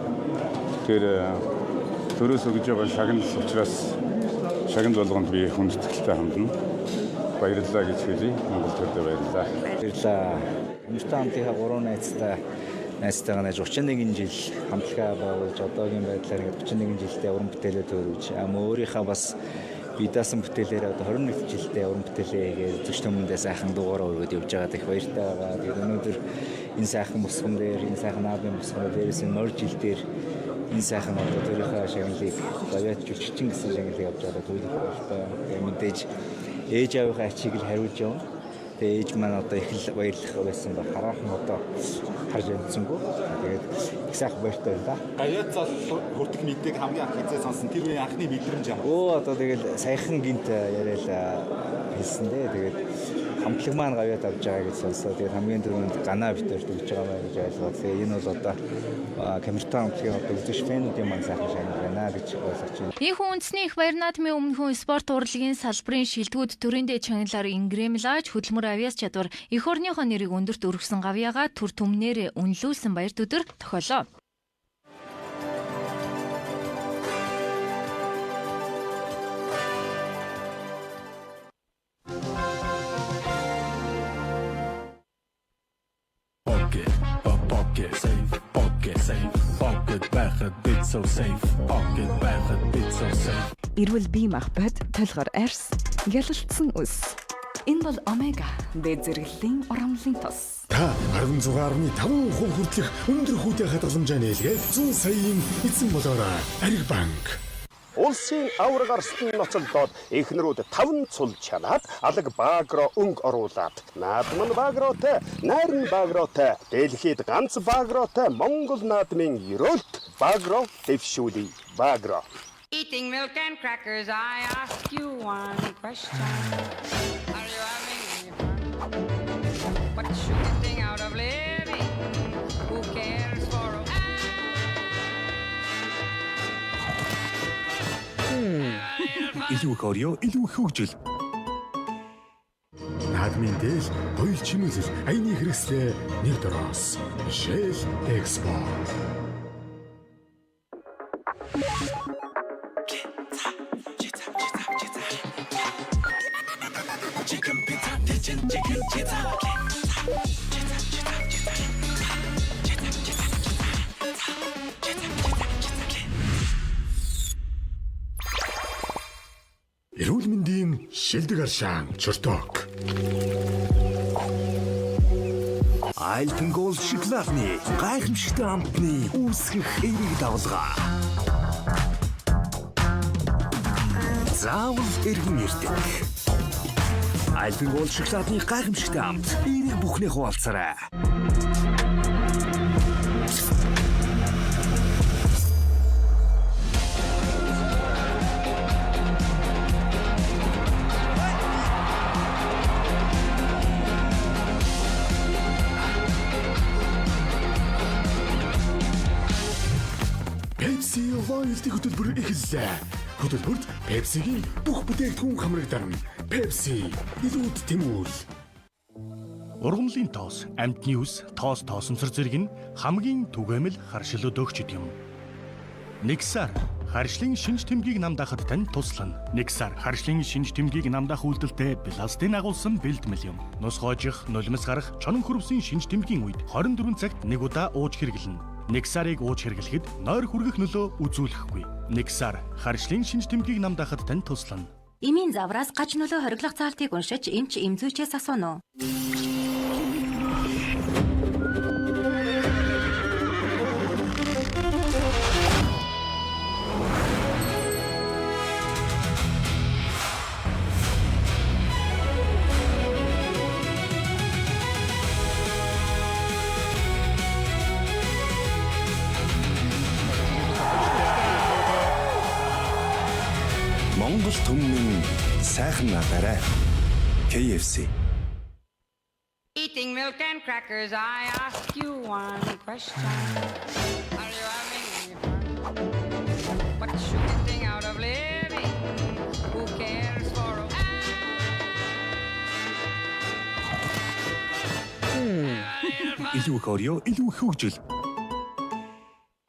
Тэгэхээр төрөөс өгж байгаа шагнал учраас шагнал болгонд би хүндэтгэлтэй хандна. Баярлалаа гэж хэлье. Монгол төрдөө баярлалаа. Баярлалаа. Камертон амтлагийнхаа 3 найзтайгаа нэж 31 жил хамтлагаа байгуулж одоогийн байдлаар 31 жилдээ уран бүтээлээ төрүүлж өөрийнхөө бас бие даасан бүтээлээр одоо 21 жилдээ уран бүтээлээ хийгээд зөвч төмөндөө сайхан дугаараа өргөд явж байгаа их баяртай байгаа. Тэгээд өнөөдөр энэ сайхан босгон дээр энэ сайхан наадмын босгон дээрээс энэ мөр жил дээр энэ сайхан одоо өөрийнхөө шагналыг гавьяат жүжигчин гэсэн шагналыг авч байгаа төлөв баяртай. Тэгээд мэдээж ээж аавынхаа ачийг л хариулж явна. Тэгээ ээж маань одоо их л баярлах байсан ба хараахан одоо харж амжсангүй. Тэгээд их сайхан баяртай байна. Гавьяат цол хүртэх мэдээг хамгийн анх хизээ сонсон тэр үеийн анхны мэдрэмж юм. Одоо тэгэл саяхан гинт яриад хэлсэн дээ. Тэгээд хамтлаг маань гавьяат авч байгаа гэж сонссоо. Тэгээд хамгийн түрүүнд ганаа битэрт өгч байгаа маа гэж ойлгоод. Тэгээд энэ бол одоо Камертон амтлагийн одоо үзэгч фэнүүдийн маань сайхан шагнал байна гэж ойлгож байна. Ийхүү үндэсний их баяр наадмын өмнөхөн спорт урлагийн салбарын шилдэгүүд төрийн дээд чагналаар ингрэмлаж хөдөлмөр авьяас чадвар их орныхоо нэрийг өндөрт өргөсөн гавьяага төр түмнээр үнэлүүлсэн баярт өдөр тохиолоо. Эрүүл бие махбод толгор арьс, гялалтсан үс. Энэ бол омега дээд зэрэглэлийн урамлын тос. Та 16.5% хүртэлх өндөр хүүтэй хадгаламжаа нээлгээд 100 саяын эзэн болоорой. Ариг банк. Улсын аварга арстын ноцолдоод эхнэрүүд 5 цул чанаад алаг баагро өнгө оруулаад наадмын баагротой, найрын баагротой, дэлхийд ганц баагротой Монгол наадмын ерөөлт баагро дэвшүүлээ. Баагро. Eating milk and crackers, I ask you one question. Are you having any fun? What's shooting out of living? Who cares for a... Илүү хорио, илүү хөгжил. Наадмын дээл, буйл чимэлэл, аяны хэрэгслээ нэг дороос. Shell Export. Эрүүл мэндийн шилдэг аршаан чорток. Альпенгол шоколадны гайхамшигтай амтны үүсгэх эерэг давлгаа. Заавал эргэн ирдэг. Альпенгол шоколадны гайхамшигтай амт эерэг бүхний хуваалцарай. Pepsi Wild хөтөлбөр эхэллээ. Хөтөлбөрт Pepsi-гийн бүх бүтээгдэхүүн хамрагдарна. Pepsi илүүд тэмүүл. Ургамлын тоос, амьтны ус, тоосонцор зэрэг нь хамгийн түгээмэл харшилуд өгч юм. Nexar харшлын шинж тэмдгийг намдаахад тань туслана. Nexar харшлын шинж тэмдгийг намдаах үйлдэлтэй пластин агуулсан бэлтгэл юм. Нус хоожих, нулимс гарах, чонон хөрвсөн шинж тэмдгийн үед 24 цагт нэг удаа ууж хэрэглэнэ. Nexar-ыг ууж хэрэглэхэд нойр хүргэх нөлөө үзүүлэхгүй. Nexar харшлын шинж тэмдгийг намдаахад тань туслана. Эмийн завраас гач нөлөө хориглох заалтыг уншиж эмч эмзүүчээс асууно. Монгол түмний сайхан надараа KFC. Eating milk and crackers, I ask you one question. Are you having any fun? What's the shooting out of living? Who cares for a... Илүү хорио, илүү хөвжил.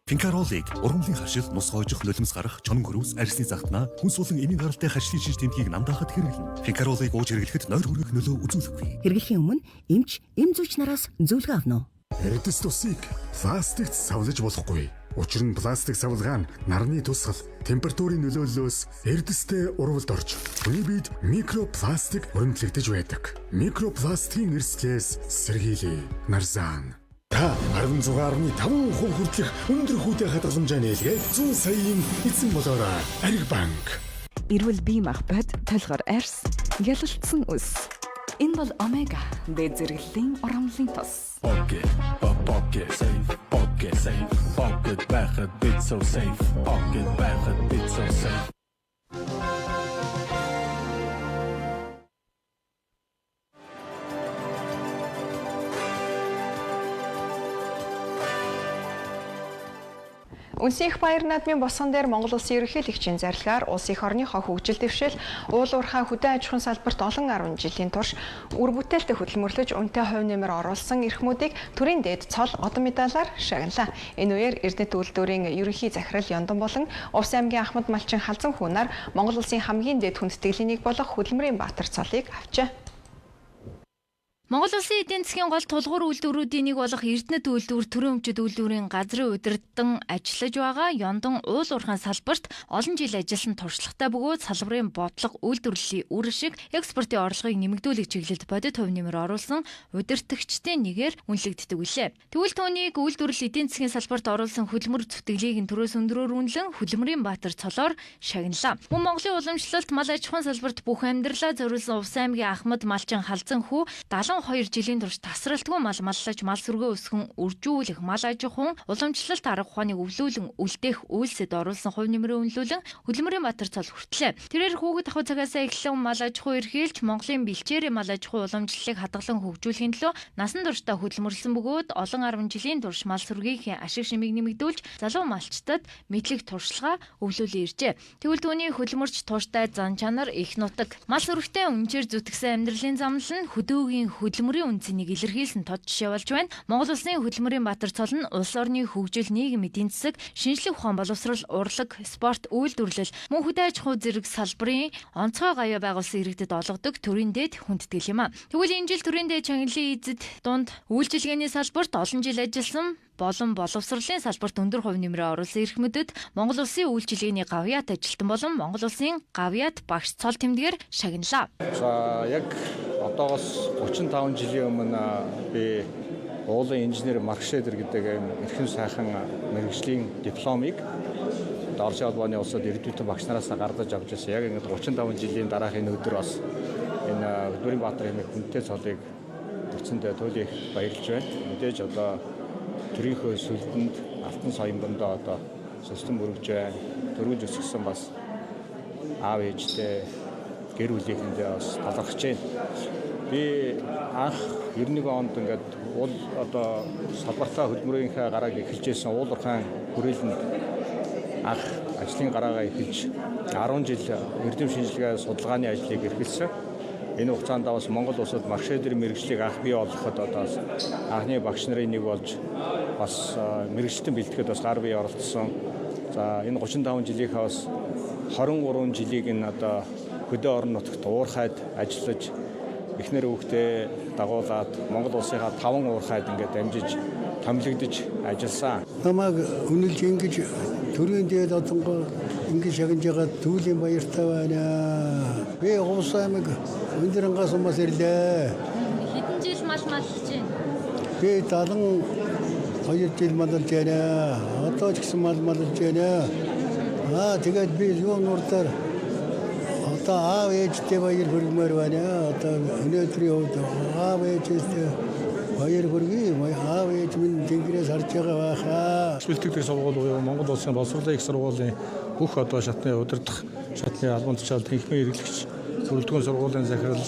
Финкаролыг ургамлын харшил, нус хоожих, нулимс гарах, чонон хөрвс, арьсны загтнаа хүнс болон эмийн гаралтай харшлын шинж тэмдгийг намдаахад хэрэглэнэ. Финкаролыг ууж хэрэглэхэд нойр хүргэх нөлөө үзүүлэхгүй. Хэрэглэхийн өмнө эмч эмзүүч нараас зөвлөгөө авна уу? Эрдэс тусыг пластикт савлаж болохгүй. Учир нь пластик савлгаа нь нарны тусгал, температурын нөлөөллөөс эрдэстэй урвалд орж, хүний биед микропластик өрөмтлөгдөж байдаг. Микропластикийн эрсдлээс сэргийлье. Нарзан. Та 16.5% хүртэлх өндөр хүүтэй хадгаламжаа нээлгээд 100 саяын эзэн болоорой. Ариг банк. Эрүүл бие махбод толгор арьс, гялалтсан ус. Энэ бол омега дээд зэрэглэлийн урамлын тос. Pocket safe, pocket safe, pocket байхад бит so safe, pocket байхад бит so safe. Үнсийнх баяр наадмын босгон дээр Монгол Улсын ерөнхийлөгчийн зарилгаар улс их орныхоо хөгжил дэвшил, уул уурхай хөдөө аж ахуйн салбарт олон 10 жилийн турш үр бүтээлтэй хөдөлмөрлөж үнэтэй хувь нэмэр оруулсан эрхмүүдийг төрийн дээд цол одон медалаар шагналаа. Энэ үеэр Эрдэнэт үйлдвэрийн ерөнхий захирал Ёндон болон Увс аймгийн Ахмад Малчин халзан хүүнаар Монгол Улсын хамгийн дээд хүндэтгэлийг нэг болох Хөдөлмөрийн Баатар цолыг авчээ. Монгол Улсын эдийн засгийн гол тулгуур үйлдвэрүүдийн нэг болох Эрдэнэт үйлдвэр төрийн өмчөд үйлдвэрийн газрын удирдан ажиллаж байгаа Ёндон уул уурхайн салбарт олон жил ажилласан туршлагатай бөгөөд салбарын бодлого үйлдвэрлэлийн үр ашиг экспортын орлогыг нэмэгдүүлэх чиглэлд бодит хувь нэмэр оруулсан удирдагчдын нэгээр үнэлэгддэг үлээ. Тэгвэл түүнийг үйлдвэрлэл эдийн засгийн салбарт оруулсан хөдөлмөр зүтгэлийг нь төрөөс өндөрөөр үнэлэн Хөдөлмөрийн Баатар цолоор шагналаа. Мөн Монголын уламжлалт мал аж ахуйн салбарт бүх амьдралаа зориулсан Увс аймгийн Ахмад Малчин халзан хүү 2 жилийн турш тасралтгүй мал маллаж мал сүргээ өсгөн үржүүлэх мал аж ахуйн уламжлалт арга ухааныг өвлүүлэн үлдээх үйлсэд оруулсан хувь нэмрээ үнэлүүлэн Хөдөлмөрийн Баатар цол хүртлээ. Тэрээр хүүхэд ахуй цагаасаа эхлэн мал аж ахуй эрхэлж Монголын бэлчээрийн мал аж ахуй уламжлалыг хадгалан хөгжүүлэхийн төлөө насан туршдаа хөдөлмөрлсөн бөгөөд олон 10 жилийн турш мал сүргийнхээ ашиг шимийг нэмэгдүүлж залуу малчтад мэдлэг туршлага өвлүүлэн иржээ. Тэгвэл түүний хөдөлмөрч тууштай зан чанар их нутаг мал сүргтэй үнчээр зүтгэсэн амьдралын замнал нь хөдөөгийн хөдөлмөрийн үнцнийг илэрхийлсэн тод жишээ болж байна. Монгол улсын хөдөлмөрийн баатар цол нь улс орны хөгжил, нийгэм эдийн засаг, шинжлэх ухаан боловсрол, урлаг, спорт, үйлдвэрлэл, мөн хөдөө аж ахуй зэрэг салбарын онцгой гавьяа байгуулсан иргэдэд олгодог төрийн дээд хүндэтгэл юм а. Тэгвэл энэ жил төрийн дээд чангалын эзэд дунд үйлчилгээний салбарт олон жил ажилласан болон боловсролын салбарт өндөр хувь нэмрээ оруулсан эрх мэдээд Монгол улсын үйлчилгээний гавьяат ажилтан болон Монгол улсын гавьяат багш цол тэмдгээр шагналаа. За яг одоогоос 35 жилийн өмнө би уулын инженер Марк Шредер гэдэг эрхэм сайхан мэргэжлийн дипломыг Орсын улбаны улсад иргэдүйн багш нараас гардаж авч ирсэн. Яг ингээд 35 жилийн дараахын өдөр бас энэ хөдөлмөрийн баатар хэмээх хүнтэй цолыг өгсөндөө туйлын баярлж байна. Мэдээж одоо төрийнхөө сүлдэнд алтан соёмбондоо одоо сүлдэн бүргэж байна. Төрүүлж өсгсөн бас аав ээжтэй гэр бүлийнхэндээ бас талархаж байна. Би анх 91 онд ингээд уул одоо салбартаа хөдөлмөрийнхээ гарааг эхэлжсэн уулуурхайн хүрээлэнд анх ажлын гараагаа эхэлж 10 жил эрдэм шинжилгээ судалгааны ажлыг эрхэлсэн. Энэ хугацаанд бас Монгол улсад Марк Шредерийн мэргэжлийг анх бий болгоход одоо анхны багш нарын нэг болж бас мэргэжилтэн бэлтгэхэд бас гар бие оролцсон. За энэ 35 жилийнхаа бас 23 жилийг энэ одоо хөдөө орон нутагт уурхайд ажиллаж эхнэр хүүхдээ дагуулад Монгол улсынхаа 5 уурхайд ингээд дамжиж томилогдож ажилласан. Намайг үнэлж ингэж төрийн дээд одонгоо ингэж шагнаж байгаа түүлийн баяртай байна. Би Хувс аймаг Өндөрнгаас хүмүүс ирлээ. Хэдэн жил мал малж байна? Би 72 жил малж байна. Одоо ч гэсэн мал малж байна. Тэгээд би юу нурдаар одоо аав ээжтэй баяр хүргэмээр байна. Одоо өнөөдрийн хувьд аав ээжтэй баяр хүргэе. Аав ээж минь тэнгэрээс харж байгаа байхаа. Бэлтгэдэг сургууль буюу Монгол улсын боловсролын их сургуулийн бүх одоо шатны удирдах шатны албан тушаал тэнхимийн эрхлэгч бүрэлдэхүүн сургуулийн захирал,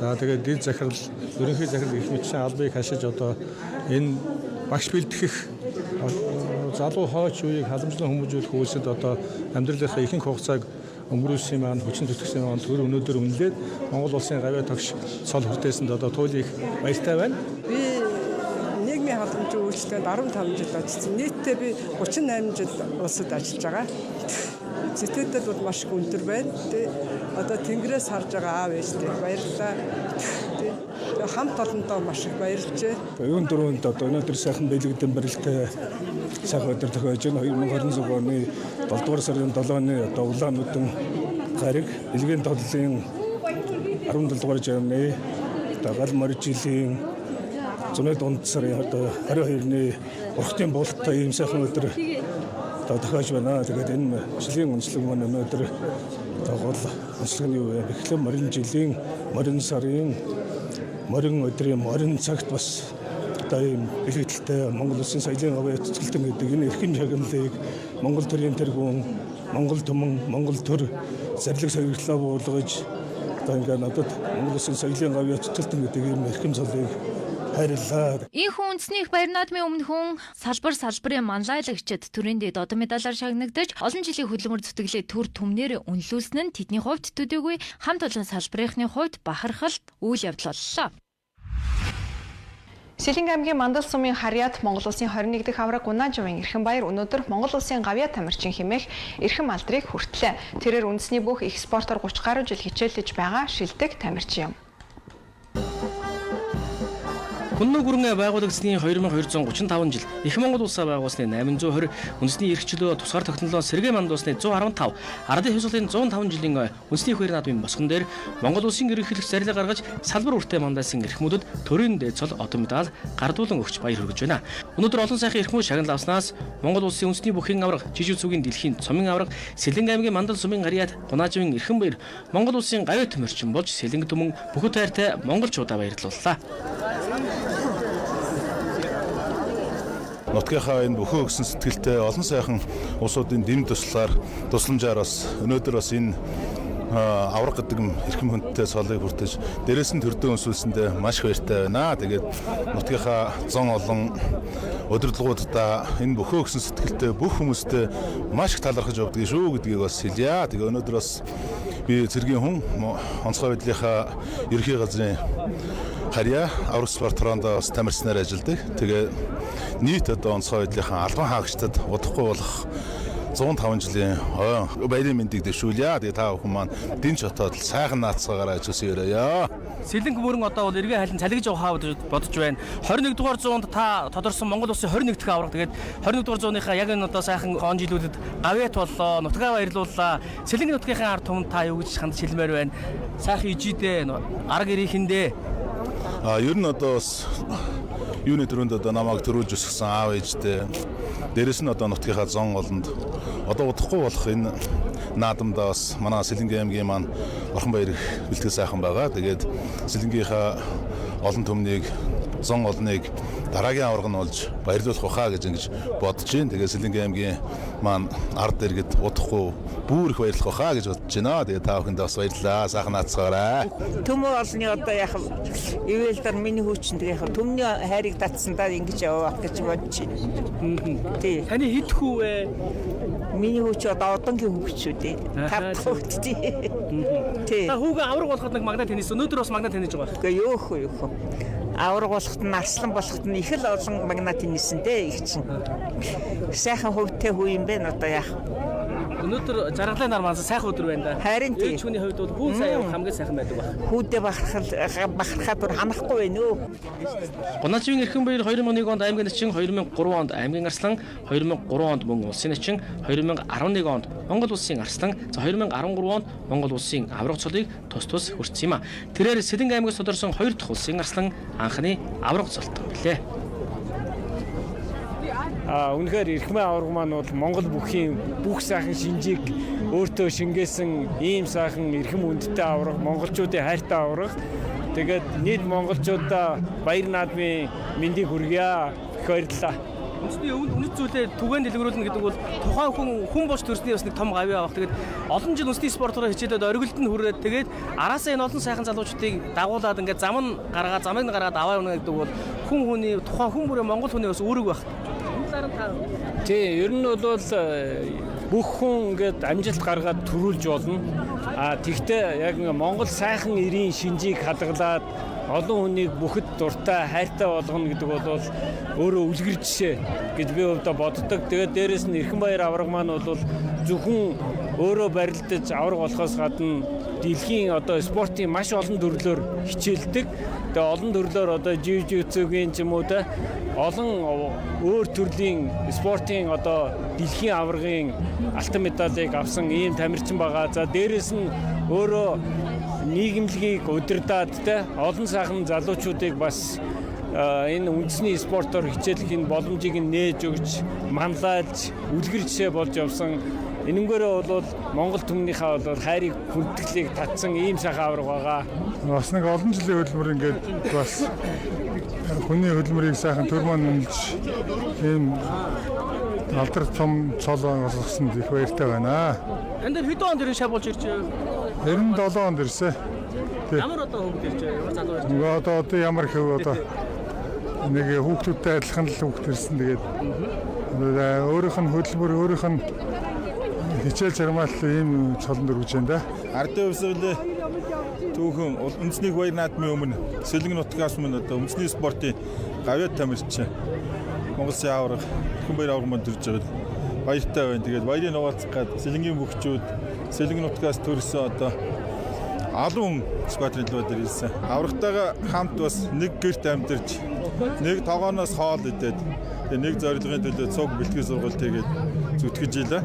за тэгээд дэд захирал, ерөнхий захирал гэх мэт албыг хашиж одоо энэ багш бэлтгэх залуу хойч үеийг халамжлан хүмүүжүүлэх үйлсэд одоо амьдралынхаа ихэнх хугацааг өнгөрүүлсэн маань хүчин зүтгэсэн маань төр өнөөдөр үнэлээд Монгол улсын гавьяа тогш цол хүртээсэнд одоо туйлыг баяртай байна. Би нийгмийн халамжийн үйлчлэгэнд 15 жил ажилласан. Нийтдээ би 38 жил улсад ажиллаж байгаа. Сэтгэлдээ бол маш их өндөр байна. Одоо тэнгэрээс харж байгаа аав ээжтэй баярлалаа. Хамт олондоо маш их баярлж байна. Юун дөрөнд одоо өнөөдөр сайхан бэлэгдэн барилттай сайхан өдөр тохиож байна. 2026 оны 7 дугаар сарын 7-ны одоо улаан нүдэн гариг элгийн толлын 17 дугаар жирны одоо гал моржилийн зуны дунд сарын одоо 22-ны урхтын буулттай ийм сайхан өдөр одоо тохиож байна. Тэгээд энэ жилийн онцлог маань өнөөдөр одоо гол онцлог нь юу вэ? Эхлэн морин жилийн морин сарын морин өдрийн морин цагт бас одоо ийм бэлэгдэлтэй Монгол улсын соёлын гавьяа цэцгэлтэн гэдэг энэ эрхэм шагналыг Монгол төрийн тэргүүн, Монгол түмэн, Монгол төр зарлиг сорилтлоо буулгаж одоо ингээд надад Монгол улсын соёлын гавьяа цэцгэлтэн гэдэг ийм эрхэм цолыг хайрлаа. Ийхүү үндэсний их баяр наадмын өмнө хүн салбарын манлайлагчид төрийн дэд одон медалаар шагнагдаж олон жилийн хөдөлмөр зүтгэлээ төр түмнээр үнэлүүлсэн нь тэдний хувьд төдийгүй хамт олон салбарынхны хувьд бахархалт үйл явдал боллоо. Сэлэнг аймгийн Мандал сумын Харьяат Монгол улсын 21 дахь авраг Унаажвын эрхэм баяр өнөөдөр Монгол улсын гавьяа тамирчин хэмээх эрхэм алдрыг хүртлээ. Тэрээр үндэсний бүх экспортоор 30 гаруй жил хичээлж байгаа шилдэг тамирчин юм. Хүннү гүрэн байгуулагдсны 2235 жил Их Монгол улсаа байгуулсны 820, үндэсний эрхчлөө тусгаар тогтнолоо сэргээ мандуусны 115, ардын хувьсгалын 105 жилийн үндэсний их баяр наадмын босгон дээр Монгол улсын ерөнхийлөгч зарлиг гаргаж салбар үртэй мандаасын эрхмүүдэд төрийн дээд цол одон медаль гардуулан өгч баяр хүргэж байна. Өнөөдөр олон сайхан эрхмүүд шагнал авснаас Монгол улсын үндэсний бүхий авраг, жижиг цүгийн дэлхийн цомын авраг, Сэлэнг аймгийн Мандал сумын Харьяат Унаажвын эрхэм баяр Монгол улсын гавьяа тамирчин болж Сэлэнг түмэн бүхэл тайртай монголчуудаа баярлууллаа. Нутгийнхаа энэ бүхэн өгсөн сэтгэлтэй олон сайхан улсуудын дэм тусламжаар бас өнөөдөр бас энэ авраг гэдэг эрхэм хүндтэй цолыг хүртэж дээрээс нь төрдөө өнсүүлсэндээ маш их баяртай байна. Тэгээд нутгийнхаа 100 олон удирдлагуудаа энэ бүхэн өгсөн сэтгэлтэй бүх хүмүүстээ маш их талархаж явдгийг шүү гэдгийг бас хэлье. Тэгээ өнөөдөр бас би цэргийн хүн онцгой байдлынхаа ерхий газрын Харьяа аврах спортроонд бас тамирчнаар ажилладаг. Тэгээ нийт одоо онцгой байдлынхаа албан хаагчдад удахгүй болох 105 жилийн баярын мэндийг дэвшүүлье. Тэгээ та бүхэн маань Дэнч хотод сайхан наацгаагаараа ажилласан өрөөё. Сэлэнг мөрөн одоо бол эргэн хайлан цалигж явахаа бодож байна. 21 дугаар зуунд та тодорсон Монгол улсын 21 дахь авраг. Тэгээд 21 дугаар зууныхаа яг энэ одоо сайхан он жилүүдэд гавьяат боллоо, нутгаа баярлууллаа. Сэлэнг нутгийн ард түмэнд та юу гэж хандж хэлмээр байна? Сайхан ижидээ, арга ирийнхэндээ. Ер нь одоо бас юуны төрөнд одоо намайг төрүүлж өсгсөн аав ээжтэй. Дээрэс нь одоо нутгийнхаа зон олонд одоо удахгүй болох энэ наадамдаа бас манай Сэлэнгийн аймгийн маань орхон баяр бэлтгэл сайхан байгаа. Тэгээд Сэлэнгийнхаа олон түмнийг, зон олныг дараагийн аварга нь болж баярлуулах баха гэж ингэж бодож байна. Тэгээд Сэлэнгийн аймгийн маань ард иргэд удахгүй бүр их баярлах баха гэж бодож байна. Тэгээд та бүхэндээ бас баярлалаа. Сайхан наацгаарай. Төмөө олны одоо яг ивэлдэр миний хүүчинд яг төмний хайрыг татсандаа ингэж явах гэж бодож байна. Тий. Таны хэд хүү вэ? Миний хүүч одоо одонгийн хүүч шүү дээ. 5 дахь хүүч тий. Тий. Та хүүгээ авраг болоход нэг магнат теннис өнөөдөр бас магнат теннис байгаа. Гэхдээ юу хөө. Авраг болоход нь арслан болоход нь их л олон магнат теннисэндээ их чинь. Сайхан хөвтэй хүү юм бэ одоо яах. Өнөөдөр жаргалын нар маань сайхан өдөр байна да. Харин тий. Түүний хувьд бол хүн сайн явах хамгийн сайхан байдаг баг. Хүүдээ бахархаад бүр ханахгүй байна өө. Гунаачийн эрхэм баяр 2001 онд аймгийн начин, 2003 онд аймгийн арслан, 2003 онд мөн улсын начин, 2011 онд Монгол улсын арслан, за 2013 онд Монгол улсын аврах цолыг тус хүртсэн юм а. Тэрээр Сэлэнг аймгаас тодорсон 2 дахь улсын арслан анхны аврах цолтон билээ. Үнэхээр эрхмээ аварга маань бол Монгол бүхийн бүх сайхан шинжийг өөртөө шингээсэн ийм сайхан эрхэм үндэтэй аварга, монголчуудын хайртай аварга. Тэгээд нийт монголчуудаа баяр наадмын мэндийг хүргье. Их баярлалаа. Үндэсний үнэт зүйлээ түгээн дэлгэрүүлнэ гэдэг бол тухайн хүн болж төрсний бас нэг том гавь авах. Тэгээд олон жил үндэсний спортороо хичээлээд оргилд нь хүрээд тэгээд араасаа энэ олон сайхан залуучдыг дагуулад ингээд замыг гаргаад аваа явна гэдэг бол хүн хүний тухайн хүн бүрээ монгол хүний бас үүрэг байх. Тий, ер нь бол бүх хүн ингээд амжилт гаргаад төрүүлж болно. Тэгвэл яг Монгол сайхан ирийн шинжийг хадгалаад олон хүнийг бүхэд дуртай, хайртай болгоно гэдэг бол өөрөө үлгэр жишээ гэж би өвдө боддог. Тэгээд дээрэс нь эрхэм баяр аварга маань бол зөвхөн өөрөө барилдаж аварга болохоос гадна дэлхийн одоо спортын маш олон төрлөөр хичээлдэг. Тэгээ олон төрлөөр одоо жижигцүүгийн ч юм уу те олон өөр төрлийн спортын одоо дэлхийн аваргын алтан медалийг авсан ийм тамирчин байгаа. За дээрэс нь өөрөө нийгэмлэгийг удирдаад те олон сайхан залуучуудыг бас энэ үндэсний спортоор хичээлэх боломжийг нээж өгч манлайлж үлгэр жишээ болж явсан. Энэнгээрээ бол Монгол түмнийхээ бол хайрыг хүндэтгэлийг татсан ийм сайхан аварга байгаа. Бас нэг олон жилийн хөдөлмөр ингээд бас хүний хөдөлмөрийг сайхан төр маань үнэлж ийм алдар том цол болгосон их баяртай байна. Энд хэдэн онд ирэн шабуулж ирж байна? 97 онд ирсэн. Ямар одоо хөвд ирж байна? Ямар залуу одоо ямар хөв одоо нэг хүүхдүүдтэй адилхан л хүүхд ирсэн. Тэгээд өөрийнх нь хөдөлмөр, өөрийнх нь хичээл чармаал ийм цолонд өргөж байна да. Ардын өвсөөлөө түүхэн үндэсний баяр наадмын өмнө Сэлэнг нутгаас өмнө одоо үндэсний спортын гавьяат тамирчин Монгол улсын аварга эрхэм баяр аварга манд төрж байгаа баяртай байна. Тэгээд баярыг нугаалцах гээд Сэлэнгийн бүхчүүд Сэлэнг нутгаас төрсэн одоо алуун сквадрын луудэр ирсэн. Аврагтайгаа хамт бас нэг гэрт амьдарч нэг тогооноос хоол идээд нэг зорилгын төлөө цуг бэлтгэл сургалт хийгээд зүтгэж ийлээ.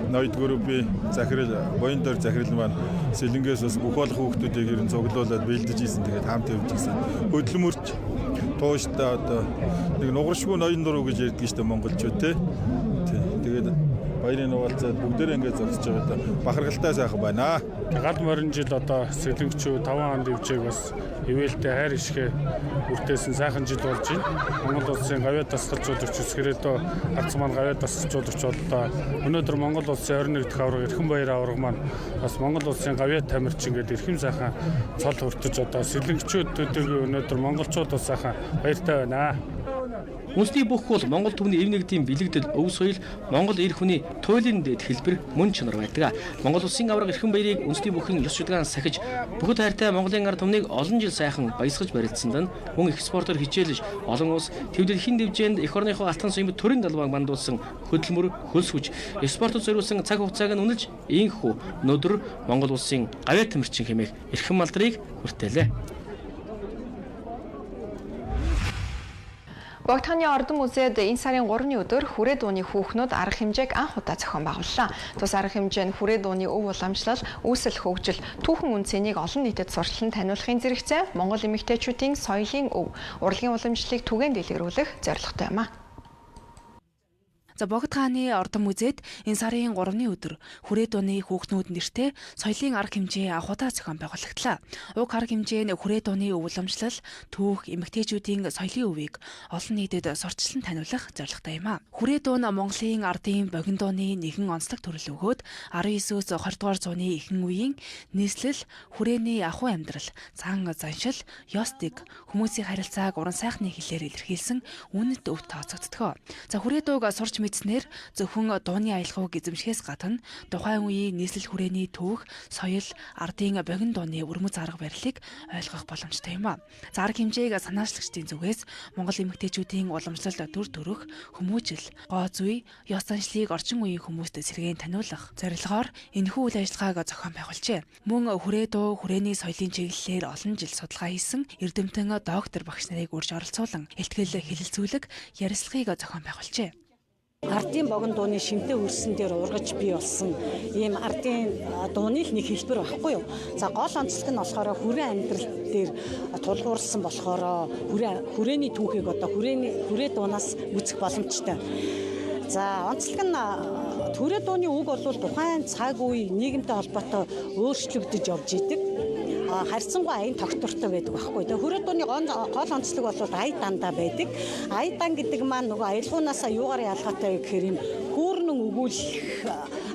Ноёд группийн захирал буян дор захирал маань Сэлэнгээс бас бүх болох хүүхдүүдийг ер нь цуглуулад бэлдэж ийсэн. Тэгээд хамт явж ийсэн. Хөдөлмөрч тууштай одоо нэг нугаршгүй ноён дуруу гэж ярьдаг шүү дээ монголчууд тий. Тэгээд баярын нугаалцаад бүгдээрээ ингээд зогсож байгаа да бахаргалтай сайхан байна. Гал морин жил одоо Сэлэнгчүү 5 хонд ивжээг бас ивэлтэй хайр ишгэ үртээсэн сайхан жил болж байна. Монгол улсын гавьяат дасгалжуулагч Скрэдо Арц маань гавьяат дасгалжуулагч боллоо. Өнөөдөр Монгол улсын 21 дахь аварга эрхэм баяр аварга маань бас Монгол улсын гавьяат тамирчин гэдэг эрхэм сайхан цол хүртэж одоо Сэлэнгчүүд төдийгүй өнөөдөр монголчууд бас сайхан баяртай байна. Үндэсний бүх бол Монгол төвний эв нэгдийн бэлэгдэл, өв соёл, Монгол эр хүний туйлын дэд хэлбэр, мөн чанар байдаг. Монгол улсын авраг эрхэм баярыг үндэсний бүхэн ёс шударгаан сахиж, бүхэл хайртай Монголын ард түмнийг олон жил сайхан баясгаж барилдсанд нь мөн экспортоор хичээлж олон улс төвлөрхийн дэвжээнд эх орныхоо алтан соёмд төрийн далбааг мандуулсан хөдөлмөр, хөлс хүч, экспортод зориулсан цаг хугацааг нь үнэлж ийхүү өнөөдөр Монгол улсын гавьяа тамирчин хэмээх эрхэм малдрыг хүртээлээ. Богдхааны ордон музейд энэ сарын 3-ны өдөр хүрээ дууны хүүхнүүд арга хэмжээг анх удаа зохион байгууллаа. Тус арга хэмжээ нь хүрээ дууны өв уламжлал, үүсэл хөгжил, түүхэн үнцнийг олон нийтэд сурталчилан таниулахын зэрэгцээ Монгол эмэгтэйчүүдийн соёлын өв, урлагийн уламжлалыг түгээн дэлгэрүүлэх зорилготой юм а. За Богдхааны ордон музейд энэ сарын 3-ны өдөр хүрээ дууны хүүхнүүд нэртэй соёлын арга хэмжээ анх удаа зохион байгуулагдлаа. Уг арга хэмжээ нь хүрээ дууны өв уламжлал, түүх, эмэгтэйчүүдийн соёлын өвийг олон нийтэд сурталчилан таниулах зорилготой юм а. Хүрээ дуу нь Монголын ардын богино дууны нэгэн онцлог төрөл өгөөд 19-с 20 дугаар зууны ихэнх үеийн нийслэл хүрээний ахуй амьдрал, цан заншил, ёс дэг, хүмүүсийн харилцааг уран сайхны хэлээр илэрхийлсэн үнэт өвд тооцогддог. За хүрээ дууг сурч мэдснээр зөвхөн дууны аялгауг эзэмшихээс гадна тухайн үеийн нийслэл хүрээний түүх, соёл, ардын богино дууны өрмөц арга барилыг ойлгох боломжтой юм а. За арга хэмжээг санаачлагчдын зүгээс Монгол эмэгтэйчүүдийн уламжлал төр төрөх, хүмүүжил, гоо зүй, ёс заншлыг орчин үеийн хүмүүст сэргээн таниулах зорилгоор энэхүү үйл ажиллагааг зохион байгуулжээ. Мөн хүрээ дуу, хүрээний соёлын чиглэлээр олон жил судалгаа хийсэн эрдэмтэн доктор багш нарыг урьж оролцуулан ихтгэл хэлэлцүүлэг, ярилцлагыг зохион байгуулжээ. Ардын богино дууны шимтээ өрсөн дээр ургаж бий болсон ийм ардын дууны л нэг хэлбэр байхгүй юу. За гол онцлог нь болохоор хүрээ амьдрал дээр тулгуурласан болохоор хүрээний түүхийг одоо хүрээ дуунаас үзэх боломжтой. За онцлог нь хүрээ дууны үг бол тухайн цаг үе нийгэмтэй холбоотой өөрчлөгдөж явж идэг. Харьцангуй аян тогтвортой байдаг байхгүй. Тэгээ хүрээ дууны гол онцлог бол ая дандаа байдаг. Ая дан гэдэг маань нөгөө аялгуунаасаа юугаар ялгаатай гэхээр юм хүүрнэн өгүүлэх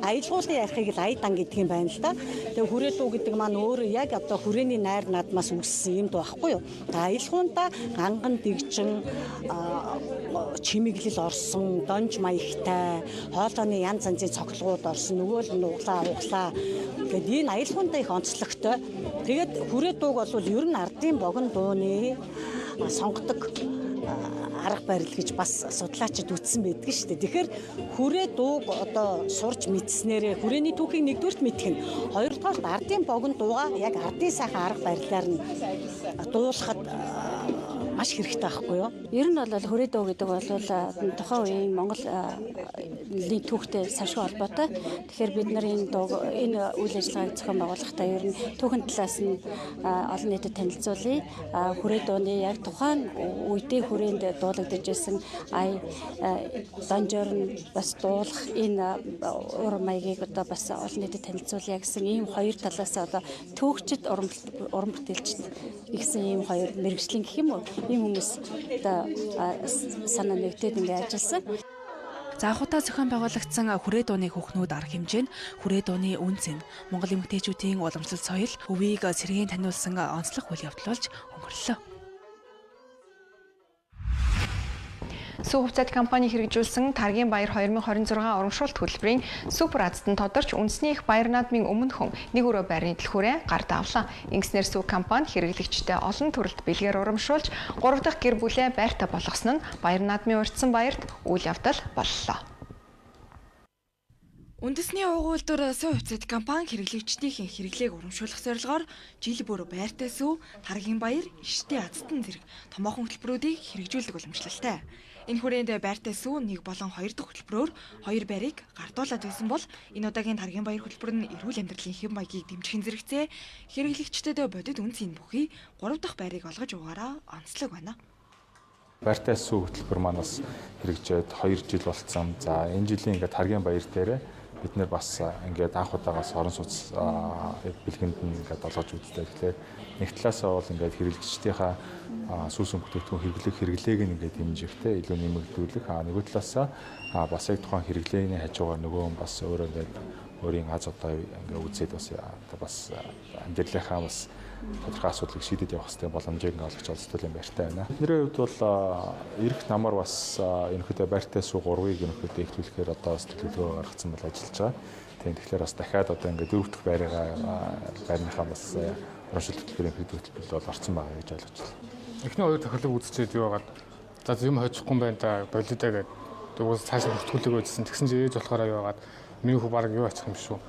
аялгуулын ярихыг л ая дан гэдэг юм байна л да. Тэгээ хүрээ дуу гэдэг маань өөрөө яг одоо хүрээний найр наадмаас үүссэн юм дуу байхгүй юу. Аялгуунда ганган дэгжин чимэглэл орсон, донж маягтай, хоолойны янз янзын цоглогууд орсон, нөгөө л углаа. Гэт энэ аялгуунда их онцлогтой. Тэгээд хүрээ дууг бол ер нь ардын богино дууны сонгодог арга барил гэж бас судлаачид үтсэн байдаг шүү дээ. Тэгэхээр хүрээ дууг одоо сурч мэдснээрээ хүрээний түүхийг нэгдүгürt мэдэх нь, хоёрдугаарт ардын богино дууга яг ардын сайхан арга барилаар нь дуулахад маш хэрэгтэй байхгүй юу? Ер нь бол хүрээ дуу гэдэг бол тухайн үеийн Монголын түүхтэй сашгүй холбоотой. Тэгэхээр бид нар энэ үйл ажиллагааг зохион байгуулахдаа ер нь түүхэн талаас нь олон нийтэд танилцуулъя. Хүрээ дууны яг тухайн үедээ хүрээнд дуулагдж байсан донжоор нь бас дуулах энэ ур маягийг одоо бас олон нийтэд танилцуулъя гэсэн ийм хоёр талаас одоо түүхчид, уран бүтээлчид гэсэн ийм хоёр мэргэжлийн гэх юм уу? Ийм хүмүүс одоо санаа нэгдээд ингээд ажилласан. За анхудаа зохион байгуулагдсан хүрээ дууны хүүхнүүд арга хэмжээ нь хүрээ дууны үнц нь Монгол эмэгтэйчүүдийн уламжлал соёл, өвийг сэргээн таниулсан онцлог үйл явдал болж өнгөрлөө. Сүү хувьцаат компани хэрэгжүүлсэн Таргийн баяр 2026 урамшуулалт хөтөлбөрийн супер азтан тодорч үндэсний их баяр наадмын өмнө хүн 1 өрөө байрны дэлхүүрээ гард авлаа. Ингэснээр сүү компани хэрэглэгчтэй олон төрөлд бэлгээр урамшуулж 3 дахь гэр бүлээ байртай болгосон нь баяр наадмын урьдсан баярт үйл явдал боллоо. Үндэсний угуулдуур сүү хувьцаат компани хэрэглэгчдийн хэрэглээг урамшуулах зорилгоор жил бүр байртай сүү, Таргийн баяр, иштэй азтан зэрэг томоохон хөтөлбөрүүдийг хэрэгжүүлдэг уламжлалтай. Энэ хүрээнд байртай сүү 1 болон 2 дахь хөтөлбөрөөр 2 байрыг гардуулаад байсан бол энэ удаагийн Таргийн баяр хөтөлбөр нь эрүүл амьдралын хэм маягийг дэмжихийн зэрэгцээ хэрэглэгчдэд бодит үнцийн бүхий 3 дахь байрыг олгож өгөхөөрөө онцлог байна. Байртай сүү хөтөлбөр маань бас хэрэгжээд 2 жил болцсон. За энэ жилийн ингээд Таргийн баяр дээр бид нэр бас ингээд анх удаагаас орон сууц бэлгэнд нь ингээд олгож үзлээ. Тэгэхээр нэг талаасаа бол ингээд хэрэглэгчдийнхаа сүүсэн бүтээгдэхүүн хэрэглээг нь ингээд хэмжихтэй илүү нэмэгдүүлэх. Нөгөө талаасаа бас яг тухайн хэрэглээний хажуугаар нөгөө бас өөрөө ингээд өөрийн аз одоо ингээд үзээд бас амьдралынхаа бас тодорхой асуудлыг шийдэж явах хэрэгтэй боломжийг олгож олзтол юм байртай байна. Бидний хувьд бол эрх намар бас ерөнхийдөө байртай суу 3-ыг ерөнхийдөө эхлүүлэхээр одоо төлөвлөгөө гаргацсан бол ажиллаж байгаа. Тэгэхээр бас дахиад одоо ингээд 4 дахь байрныхаа бас урамшил хөтөлбөрийн хөтөлбөрт бол орсон байгаа гэж ойлгож байна. Эхний хоёр тохиолыг үзчихэд юу байгаад за юм хожихгүй юм байна да болидаа гэдэг. Тэгвэл цаашаа бүртгүүлэг үзсэн. Тэгсэн чинь ээж болохоор юу байгаад миний хүү баг юу ачих юм шүү.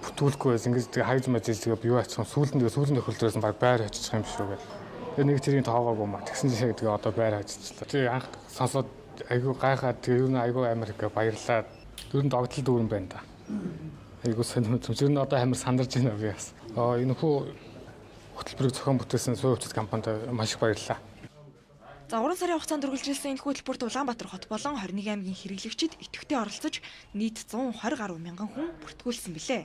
Бүтүүлэхгүй байсан ингэж тэгээ хайж мажиж тэгээ юу ачих юм сүүлэн тохиолдроос баг байр хожиж юм шүү гэдэг. Тэгээ нэг тэрийг тоогоогүй маа. Тэгсэн чинь тэгээ одоо байр хожиж. Тэгээ анх сонсоод айгүй гайхаад тэгээ юу н айгүй Америк баярлаа. Ер нь догтлол дүүрэн байна да. Айгүй сонирхолтой. Зөв нь одоо амар сандарч байна би бас. Энэ хүү хөтөлбөрийг зохион бүтээсэн сувь хувьцат компанид маш их баярлалаа. За 3 сарын хугацаанд үргэлжилсэн энэ хөтөлбөрт Улаанбаатар хот болон 21 аймгийн хэрэглэгчид идэвхтэй оролцож нийт 120 гаруй мянган хүн бүртгүүлсэн билээ.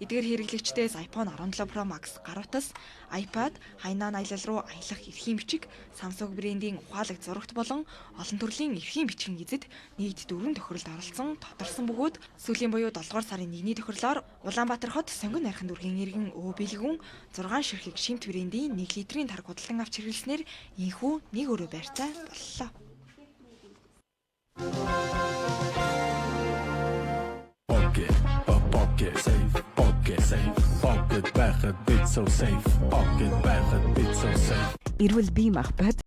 Эдгээр хэрэглэгчдээс iPhone 17 Pro Max гаруутас, iPad, хайнаан аялал руу аялах эрхийн бичиг, Samsung брендийн ухаалаг зурагт болон олон төрлийн эрхийн бичгийн эзэд нийт 4 тохиолдолд оролцсон тодорсон бөгөөд сүүлийн буюу 7 дугаар сарын 1-ний тохиоллоор Улаанбаатар хот Сонгон найрхан дүргийн иргэн Өө бэлгүүн 6 ширхэг шимт брендийн 1 литрийн тарг худалдан авч хэрэглэснээр инхүү нэг өрөө байртай боллоо. Pocket safe. Pocket байхад bit so safe. Pocket байхад bit so safe. Эрүүл бие махбод